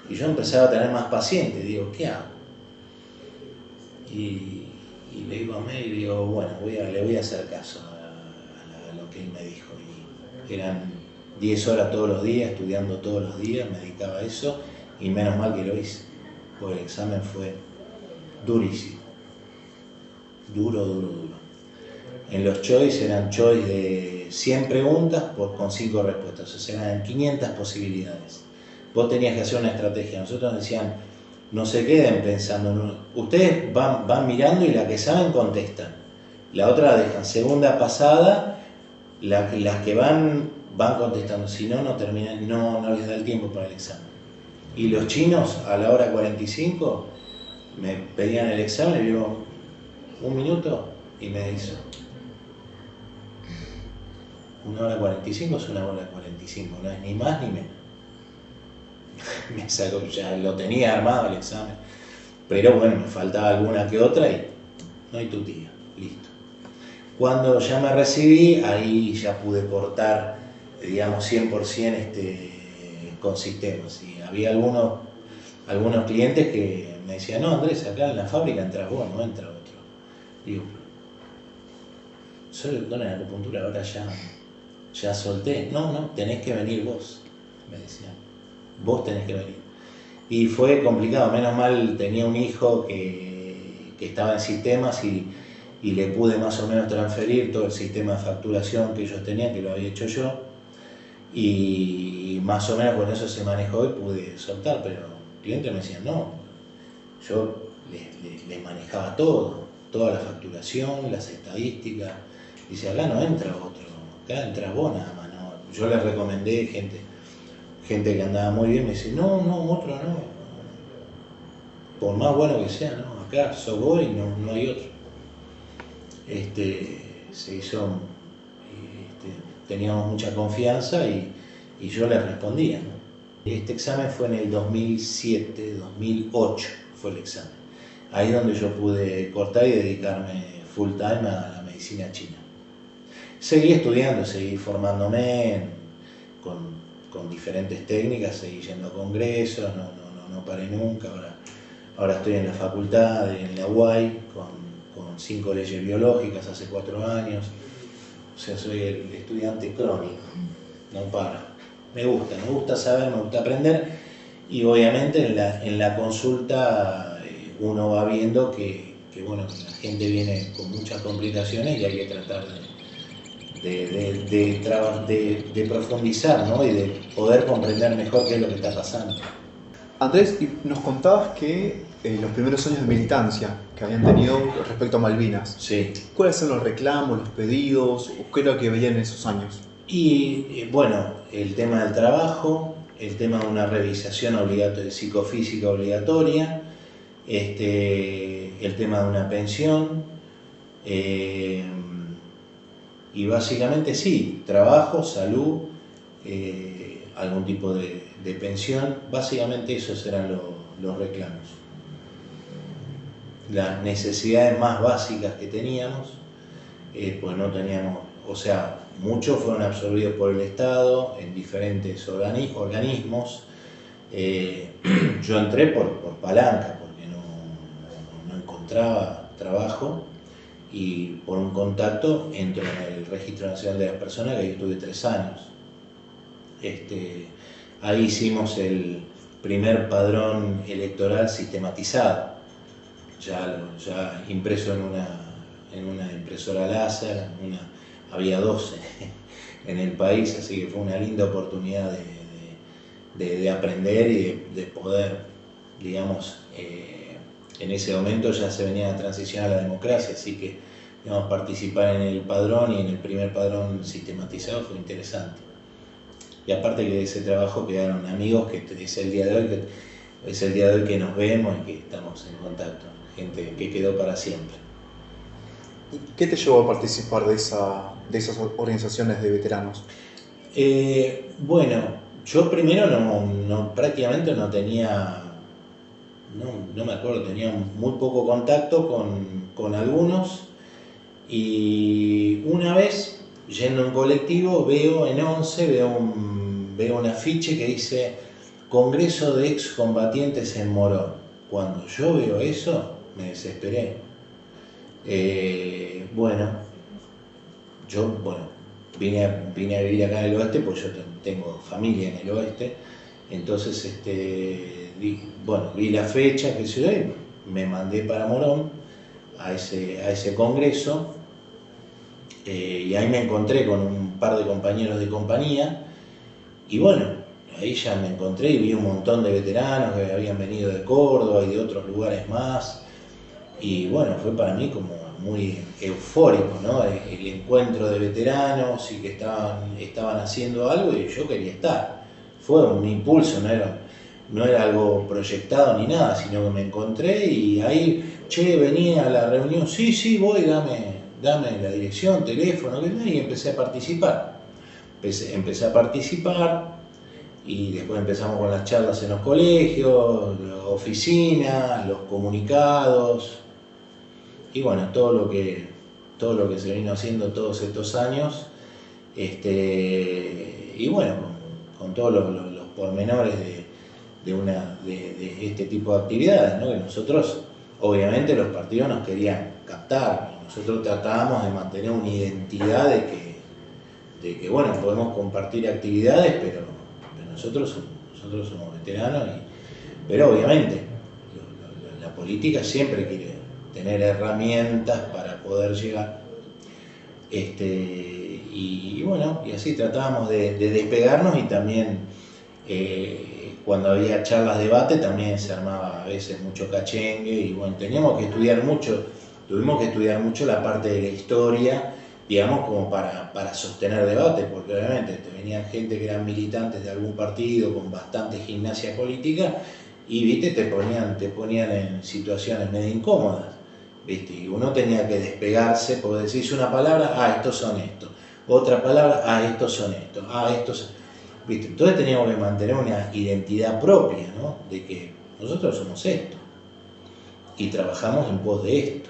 Y yo empezaba a tener más pacientes, digo, ¿qué hago? Y le digo a May, digo, bueno, le voy a hacer caso a lo que él me dijo. Y eran 10 horas todos los días, estudiando todos los días, me dedicaba a eso, y menos mal que lo hice, porque el examen fue durísimo, duro. En los choice eran choice de 100 preguntas con 5 respuestas, o sea, eran 500 posibilidades. Vos tenías que hacer una estrategia. Nosotros nos decían, no se queden pensando, ustedes van mirando y la que saben contestan, la otra la dejan segunda pasada, las que van contestando, si no terminan, no les da el tiempo para el examen. Y los chinos a la hora 45 me pedían el examen, y digo, 1 minuto, y me hizo 1 hora 45 es 1 hora 45, no es ni más ni menos. Me sacó, ya lo tenía armado el examen, pero bueno, me faltaba alguna que otra y no hay tutía, listo. Cuando ya me recibí, ahí ya pude cortar, digamos, 100% con sistemas. Y había algunos clientes que me decían, no, Andrés, acá en la fábrica entras vos, no entra otro. Digo, soy doctor en acupuntura, ahora ya solté. No, tenés que venir vos, me decían. Vos tenés que venir. Y fue complicado, menos mal tenía un hijo que estaba en sistemas y le pude más o menos transferir todo el sistema de facturación que ellos tenían, que lo había hecho yo, y más o menos con eso se manejó y pude soltar, pero el cliente me decía, no, yo les manejaba toda la facturación, las estadísticas. Dice, acá no entra otro, acá entras vos nada más. No. Yo les recomendé gente que andaba muy bien, me dice, no, otro no. Por más bueno que sea, no, acá sos vos y no hay otro. Se hizo, teníamos mucha confianza y yo les respondía, ¿no? Este examen fue en el 2007, 2008 fue el examen. Ahí es donde yo pude cortar y dedicarme full time a la medicina china. Seguí estudiando, seguí formándome con diferentes técnicas, seguí yendo a congresos, no paré nunca. Ahora estoy en la facultad, en la UAI, con 5 leyes biológicas hace 4 años. O sea, soy el estudiante crónico, no paro. Me gusta saber, me gusta aprender, y obviamente en la consulta uno va viendo que bueno, la gente viene con muchas complicaciones y hay que tratar de profundizar, ¿no? Y de poder comprender mejor qué es lo que está pasando. Andrés, nos contabas que los primeros años de militancia que habían tenido respecto a Malvinas, sí. ¿Cuáles son los reclamos, los pedidos, o qué es lo que veían en esos años? Y bueno, el tema del trabajo, el tema de una revisación psicofísica obligatoria, el tema de una pensión, y básicamente sí, trabajo, salud, algún tipo de pensión, básicamente esos eran los reclamos. Las necesidades más básicas que teníamos, pues no teníamos, o sea, muchos fueron absorbidos por el Estado en diferentes organismos. Yo entré por palanca, porque no encontraba trabajo, y por un contacto entro en el Registro Nacional de las Personas, que ahí estuve 3 años. Ahí hicimos el primer padrón electoral sistematizado, ya impreso en una impresora láser, había 12 en el país, así que fue una linda oportunidad de aprender y de poder, digamos, en ese momento ya se venía a transicionar a la democracia, así que, digamos, participar en el padrón y en el primer padrón sistematizado fue interesante. Y aparte que de ese trabajo quedaron amigos que es el día de hoy que nos vemos y que estamos en contacto, gente que quedó para siempre. ¿Y qué te llevó a participar de esas organizaciones de veteranos? Bueno, yo primero prácticamente no tenía, no me acuerdo, tenía muy poco contacto con algunos, y una vez yendo en colectivo veo en 11, veo un afiche que dice Congreso de Excombatientes en Morón. Cuando yo veo eso me desesperé. Yo vine a vivir acá en el oeste, pues yo tengo familia en el oeste, entonces vi la fecha, que se me mandé para Morón a ese congreso, y ahí me encontré con un par de compañeros de compañía, y bueno, ahí ya me encontré y vi un montón de veteranos que habían venido de Córdoba y de otros lugares más, y bueno, fue para mí como muy eufórico, ¿no? El encuentro de veteranos y que estaban haciendo algo y yo quería estar. Fue un impulso, no era algo proyectado ni nada, sino que me encontré y ahí, venía a la reunión, sí, voy, dame la dirección, teléfono, y empecé a participar. Empecé a participar y después empezamos con las charlas en los colegios, oficinas, los comunicados, y bueno, todo lo que se vino haciendo todos estos años, y bueno, con todos los pormenores de este tipo de actividades, ¿no? Que nosotros, obviamente los partidos nos querían captar, nosotros tratábamos de mantener una identidad de que bueno, podemos compartir actividades, pero nosotros somos veteranos, pero obviamente la política siempre quiere tener herramientas para poder llegar, y bueno, y así tratábamos de despegarnos, y también cuando había charlas, debate, también se armaba a veces mucho cachengue, y bueno, tuvimos que estudiar mucho la parte de la historia, digamos, como para sostener debate, porque obviamente te venían gente que eran militantes de algún partido con bastante gimnasia política, y viste, te ponían en situaciones medio incómodas, viste, y uno tenía que despegarse, porque decís una palabra, estos son estos, otra palabra, estos son estos, estos, viste. Entonces teníamos que mantener una identidad propia, ¿no? De que nosotros somos esto y trabajamos en pos de esto.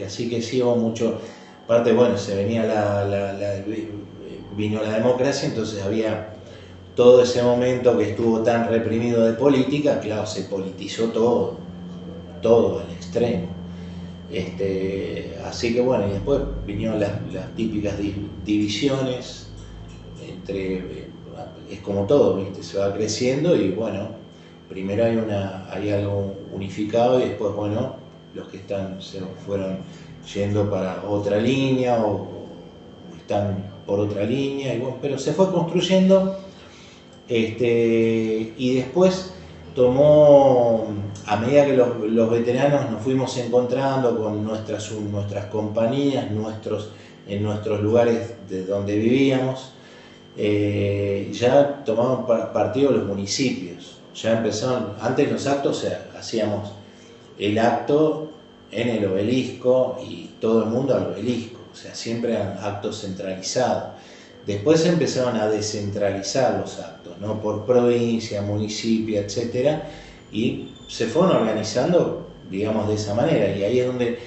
Así que sí, hubo mucho. Aparte, bueno, se venía vino la democracia, entonces había todo ese momento que estuvo tan reprimido de política, claro, se politizó todo al extremo. Así que bueno, y después vinieron las típicas divisiones, es como todo, ¿viste? Se va creciendo y bueno, primero hay algo unificado y después, bueno, los que se fueron yendo para otra línea o están por otra línea, y bueno, pero se fue construyendo, y después tomó, a medida que los veteranos nos fuimos encontrando con nuestras compañías, en nuestros lugares de donde vivíamos, ya tomaban partido los municipios. Ya empezaron, antes los actos, hacíamos el acto en el obelisco y todo el mundo al obelisco, o sea, siempre eran actos centralizados. Después se empezaron a descentralizar los actos, ¿no? Por provincia, municipio, etc. Y se fueron organizando, digamos, de esa manera. Y ahí es donde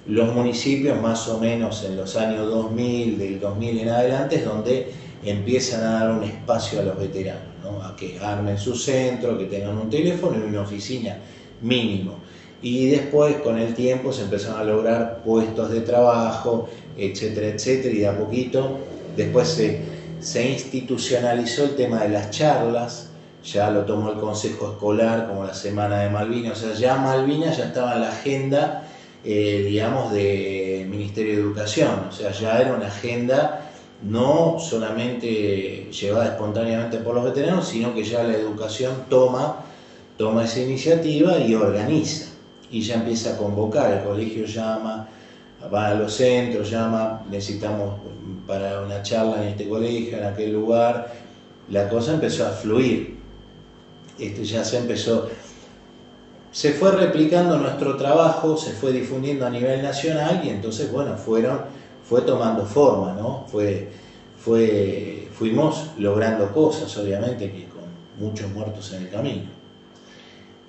los municipios, más o menos en los años 2000, del 2000 en adelante, es donde empiezan a dar un espacio a los veteranos, ¿no? A que armen su centro, que tengan un teléfono y una oficina mínimo. Y después, con el tiempo, se empezaron a lograr puestos de trabajo, etcétera, etcétera, y de a poquito después se institucionalizó el tema de las charlas, ya lo tomó el Consejo Escolar como la Semana de Malvinas, o sea, ya Malvinas ya estaba en la agenda, digamos, del Ministerio de Educación, o sea, ya era una agenda no solamente llevada espontáneamente por los veteranos, sino que ya la educación toma esa iniciativa y organiza, y ya empieza a convocar, el colegio llama, va a los centros, llama, necesitamos para una charla en este colegio, en aquel lugar. La cosa empezó a fluir, ya se fue replicando nuestro trabajo, se fue difundiendo a nivel nacional y entonces, bueno, fue tomando forma, ¿no? Fuimos logrando cosas, obviamente, que con muchos muertos en el camino.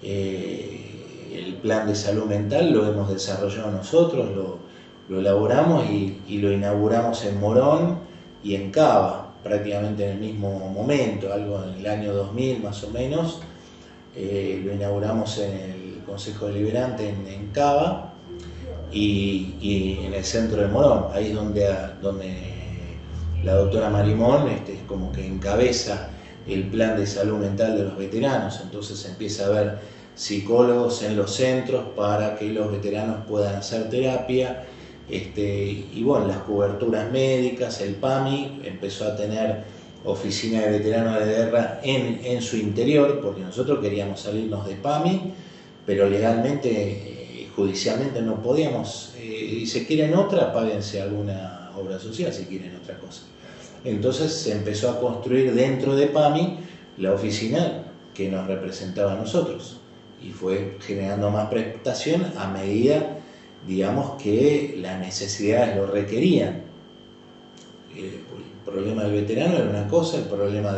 El plan de salud mental lo hemos desarrollado nosotros, lo elaboramos y lo inauguramos en Morón y en Cava, prácticamente en el mismo momento, algo en el año 2000 más o menos. Lo inauguramos en el Consejo Deliberante en Cava y en el centro de Morón. Ahí es donde la doctora Marimón como que encabeza el plan de salud mental de los veteranos. Entonces empieza a haber psicólogos en los centros para que los veteranos puedan hacer terapia. Y bueno, las coberturas médicas, el PAMI empezó a tener oficina de veteranos de guerra en su interior, porque nosotros queríamos salirnos de PAMI, pero legalmente, judicialmente no podíamos. Y si quieren otra, páguense alguna obra social si quieren otra cosa. Entonces se empezó a construir dentro de PAMI la oficina que nos representaba a nosotros y fue generando más prestación a medida, digamos, que las necesidades lo requerían. El problema del veterano era una cosa, el problema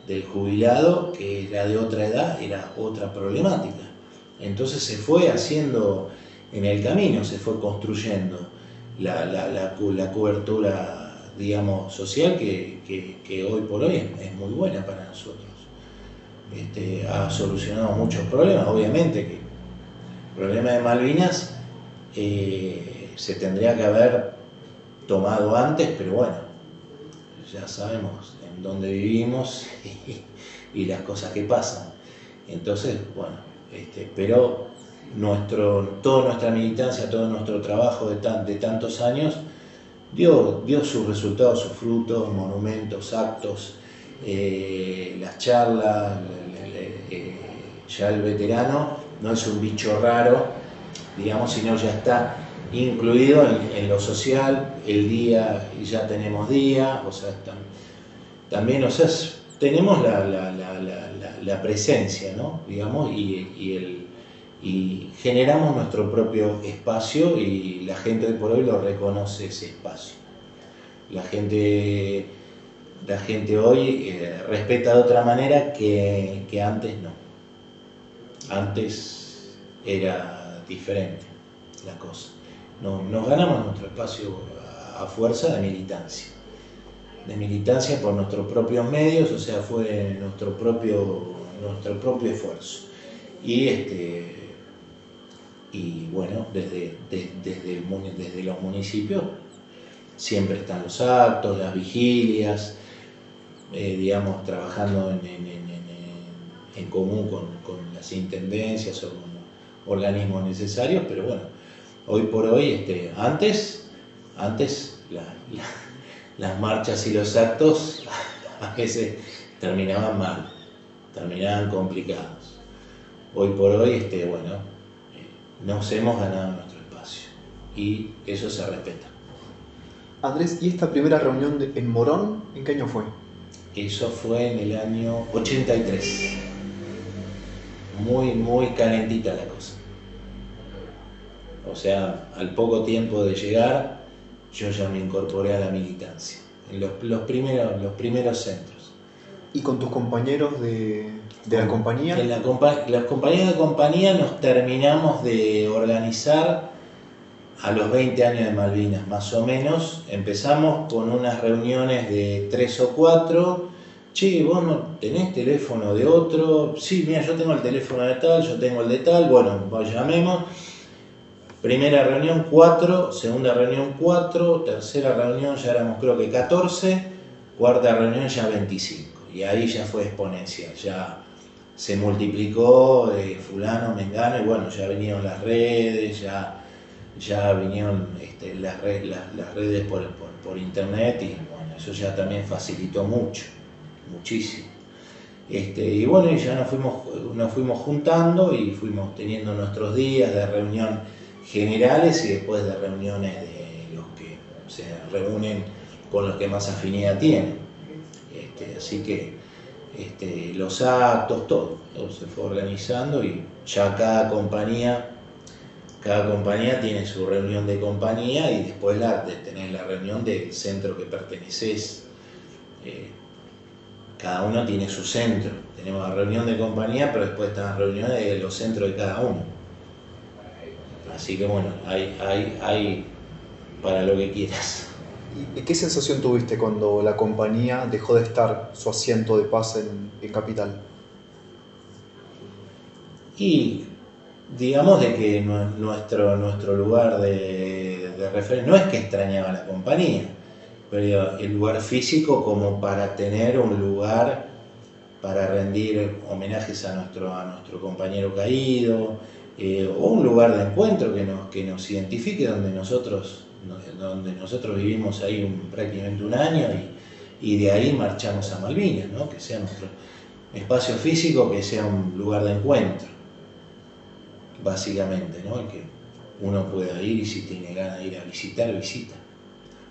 del jubilado, que era de otra edad, era otra problemática. Entonces se fue haciendo en el camino, se fue construyendo la cobertura, digamos, social que hoy por hoy es muy buena para nosotros. Ha solucionado muchos problemas, obviamente que el problema de Malvinas se tendría que haber tomado antes, pero bueno, ya sabemos en dónde vivimos y las cosas que pasan. Entonces, bueno, pero toda nuestra militancia, todo nuestro trabajo de tantos años dio sus resultados, sus frutos, monumentos, actos, las charlas. Ya el veterano no es un bicho raro, digamos, sino ya está incluido en lo social, el día, y ya tenemos día, o sea, también, o sea, tenemos la presencia, ¿no? Digamos, y generamos nuestro propio espacio y la gente hoy por hoy lo reconoce ese espacio. La gente hoy respeta de otra manera que antes no. Antes era diferente la cosa. Nos ganamos nuestro espacio a fuerza de militancia por nuestros propios medios, o sea, fue nuestro propio esfuerzo. Y Y bueno, desde los municipios siempre están los actos, las vigilias, digamos, trabajando en común con las intendencias o con organismos necesarios, pero bueno, hoy por hoy, antes las marchas y los actos a veces terminaban mal, terminaban complicados. Hoy por hoy, nos hemos ganado nuestro espacio y eso se respeta. Andrés, ¿y esta primera reunión en Morón, en qué año fue? Eso fue en el año 83. Muy, muy calentita la cosa. O sea, al poco tiempo de llegar, yo ya me incorporé a la militancia, en los primeros centros. ¿Y con tus compañeros de la compañía? Los compañeros de compañía nos terminamos de organizar a los 20 años de Malvinas, más o menos. Empezamos con unas reuniones de 3 o 4. Che, vos no tenés teléfono de otro. Sí, mira, yo tengo el teléfono de tal, yo tengo el de tal. Bueno, llamemos. Primera reunión 4, segunda reunión 4, tercera reunión ya éramos creo que 14, cuarta reunión ya 25. Y ahí ya fue exponencial, ya se multiplicó fulano, mengano, y bueno, ya vinieron las redes, ya vinieron las redes por internet, y bueno, eso ya también facilitó mucho, muchísimo. Y bueno, y ya nos fuimos juntando y fuimos teniendo nuestros días de reunión generales y después de reuniones de los que se reúnen con los que más afinidad tienen. Así que los actos, todo se fue organizando y ya cada compañía tiene su reunión de compañía y después de tener la reunión del centro que perteneces. Cada uno tiene su centro. Tenemos la reunión de compañía, pero después están las reuniones de los centros de cada uno. Así que bueno, hay para lo que quieras. ¿Y qué sensación tuviste cuando la compañía dejó de estar su asiento de paz en Capital? Y digamos de que nuestro lugar de referencia, no es que extrañaba la compañía, pero el lugar físico como para tener un lugar para rendir homenajes a nuestro compañero caído, o un lugar de encuentro que nos identifique, donde nosotros vivimos ahí prácticamente un año y de ahí marchamos a Malvinas, ¿no? Que sea nuestro espacio físico, que sea un lugar de encuentro, básicamente, ¿no? Que uno pueda ir y si tiene ganas de ir a visitar, visita.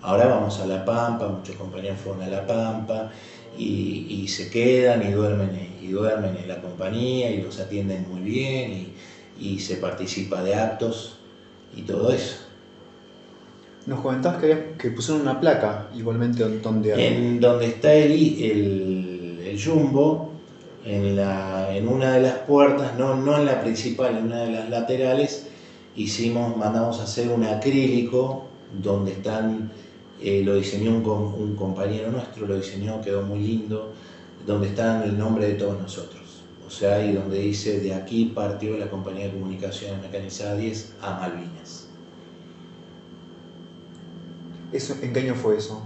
Ahora vamos a La Pampa, muchos compañeros fueron a La Pampa y se quedan y duermen en la compañía y los atienden muy bien y se participa de actos y todo eso. Nos comentabas que pusieron una placa igualmente en donde está el jumbo, en una de las puertas, no en la principal, en una de las laterales, mandamos a hacer un acrílico donde están, lo diseñó un compañero nuestro, lo diseñó, quedó muy lindo, donde está el nombre de todos nosotros. O sea, y donde dice, de aquí partió la Compañía de Comunicaciones Mecanizadas 10 a Malvinas. ¿En qué año fue eso?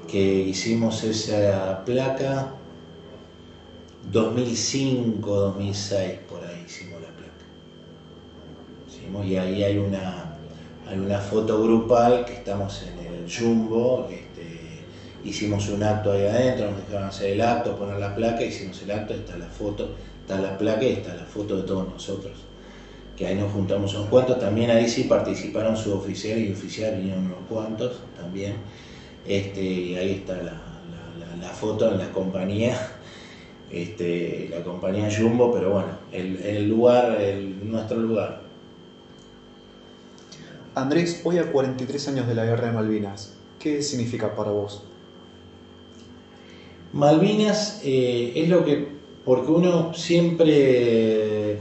Que hicimos esa placa 2005, 2006, por ahí hicimos la placa. Y ahí hay una foto grupal que estamos en el jumbo. Hicimos un acto ahí adentro, nos dejaron hacer el acto, poner la placa, hicimos el acto, está la foto, está la placa y está la foto de todos nosotros. Que ahí nos juntamos unos cuantos, también ahí sí participaron suboficial y oficial, vinieron unos cuantos también. Y ahí está la foto en la compañía, la compañía Jumbo, pero bueno, el lugar, nuestro lugar. Andrés, hoy a 43 años de la Guerra de Malvinas, ¿qué significa para vos? Malvinas es porque uno siempre,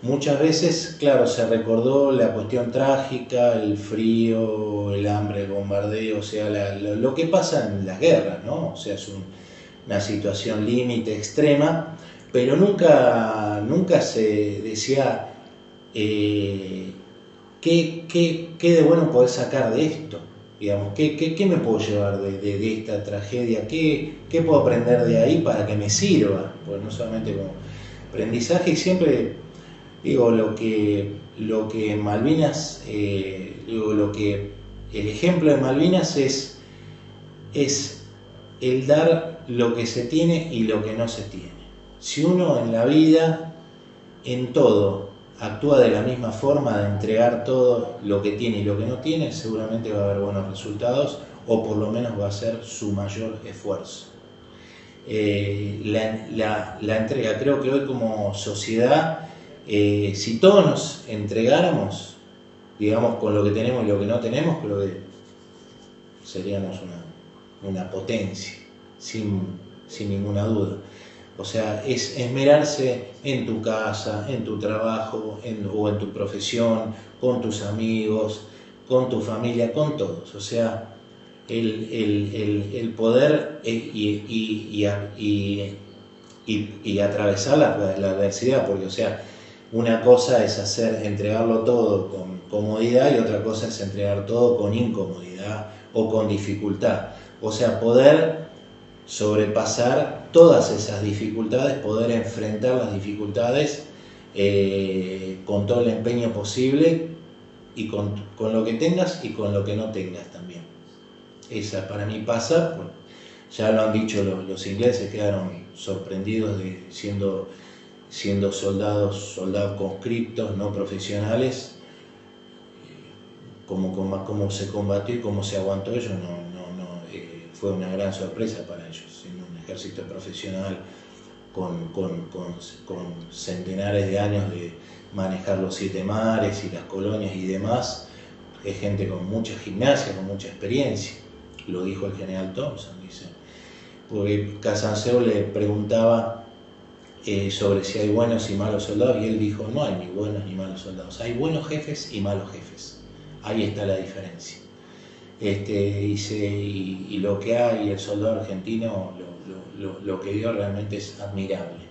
muchas veces, claro, se recordó la cuestión trágica, el frío, el hambre, el bombardeo, o sea, lo que pasa en las guerras, ¿no? O sea, es una situación límite, extrema, pero nunca se decía ¿qué de bueno podés sacar de esto? Digamos, ¿qué me puedo llevar de esta tragedia? ¿Qué puedo aprender de ahí para que me sirva? Pues no solamente como aprendizaje, y siempre digo lo que Malvinas, el ejemplo de Malvinas es el dar lo que se tiene y lo que no se tiene. Si uno en la vida, en todo, actúa de la misma forma, de entregar todo lo que tiene y lo que no tiene, seguramente va a haber buenos resultados, o por lo menos va a ser su mayor esfuerzo. La entrega, creo que hoy como sociedad, si todos nos entregáramos, digamos, con lo que tenemos y lo que no tenemos, creo que seríamos una potencia, sin ninguna duda. O sea, es esmerarse en tu casa, en tu trabajo, o en tu profesión, con tus amigos, con tu familia, con todos. O sea, el poder y atravesar la adversidad, porque, o sea, una cosa es entregarlo todo con comodidad y otra cosa es entregar todo con incomodidad o con dificultad. O sea, poder sobrepasar todas esas dificultades, poder enfrentar las dificultades con todo el empeño posible y con lo que tengas y con lo que no tengas también. Esa para mí pasa, bueno, ya lo han dicho los ingleses, quedaron sorprendidos de siendo soldados conscriptos, no profesionales, cómo se combatió y cómo se aguantó ellos, fue una gran sorpresa para ellos, siendo un ejército profesional con centenares de años de manejar los 7 mares y las colonias y demás. Es gente con mucha gimnasia, con mucha experiencia, lo dijo el general Thompson, dice, porque Casanseo le preguntaba sobre si hay buenos y malos soldados, y él dijo, no hay ni buenos ni malos soldados, hay buenos jefes y malos jefes, ahí está la diferencia. Y lo que hay, el soldado argentino, lo que dio realmente es admirable.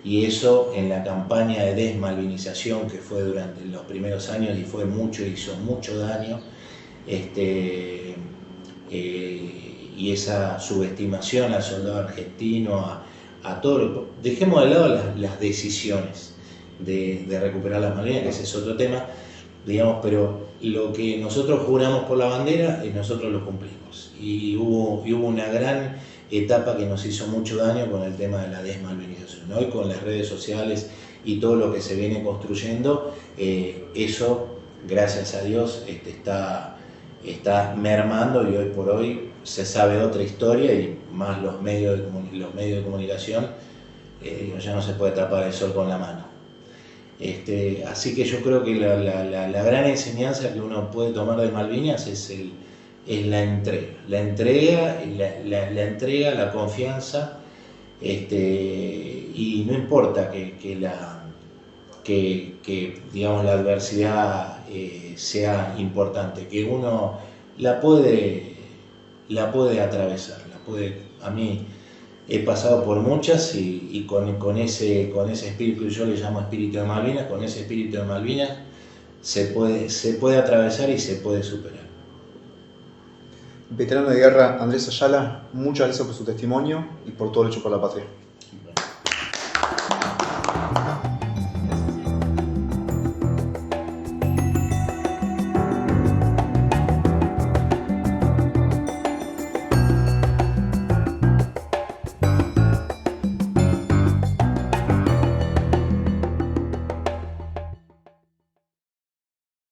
Y eso en la campaña de desmalvinización que fue durante los primeros años, y hizo mucho daño, y esa subestimación al soldado argentino, a todo, dejemos de lado las decisiones de recuperar las Malvinas, que ese es otro tema, digamos, pero lo que nosotros juramos por la bandera, nosotros lo cumplimos. Y hubo una gran etapa que nos hizo mucho daño con el tema de la desmalvinización. Hoy con las redes sociales y todo lo que se viene construyendo, eso, gracias a Dios, está mermando, y hoy por hoy se sabe otra historia, y más los medios de comunicación, ya no se puede tapar el sol con la mano. Así que yo creo que la gran enseñanza que uno puede tomar de Malvinas es la entrega, la confianza, y no importa que digamos la adversidad sea importante, que uno la puede atravesar, a mí he pasado por muchas, y con ese espíritu que yo le llamo espíritu de Malvinas, con ese espíritu de Malvinas se puede atravesar y se puede superar. Veterano de guerra Andrés Ayala, muchas gracias por su testimonio y por todo lo hecho por la patria.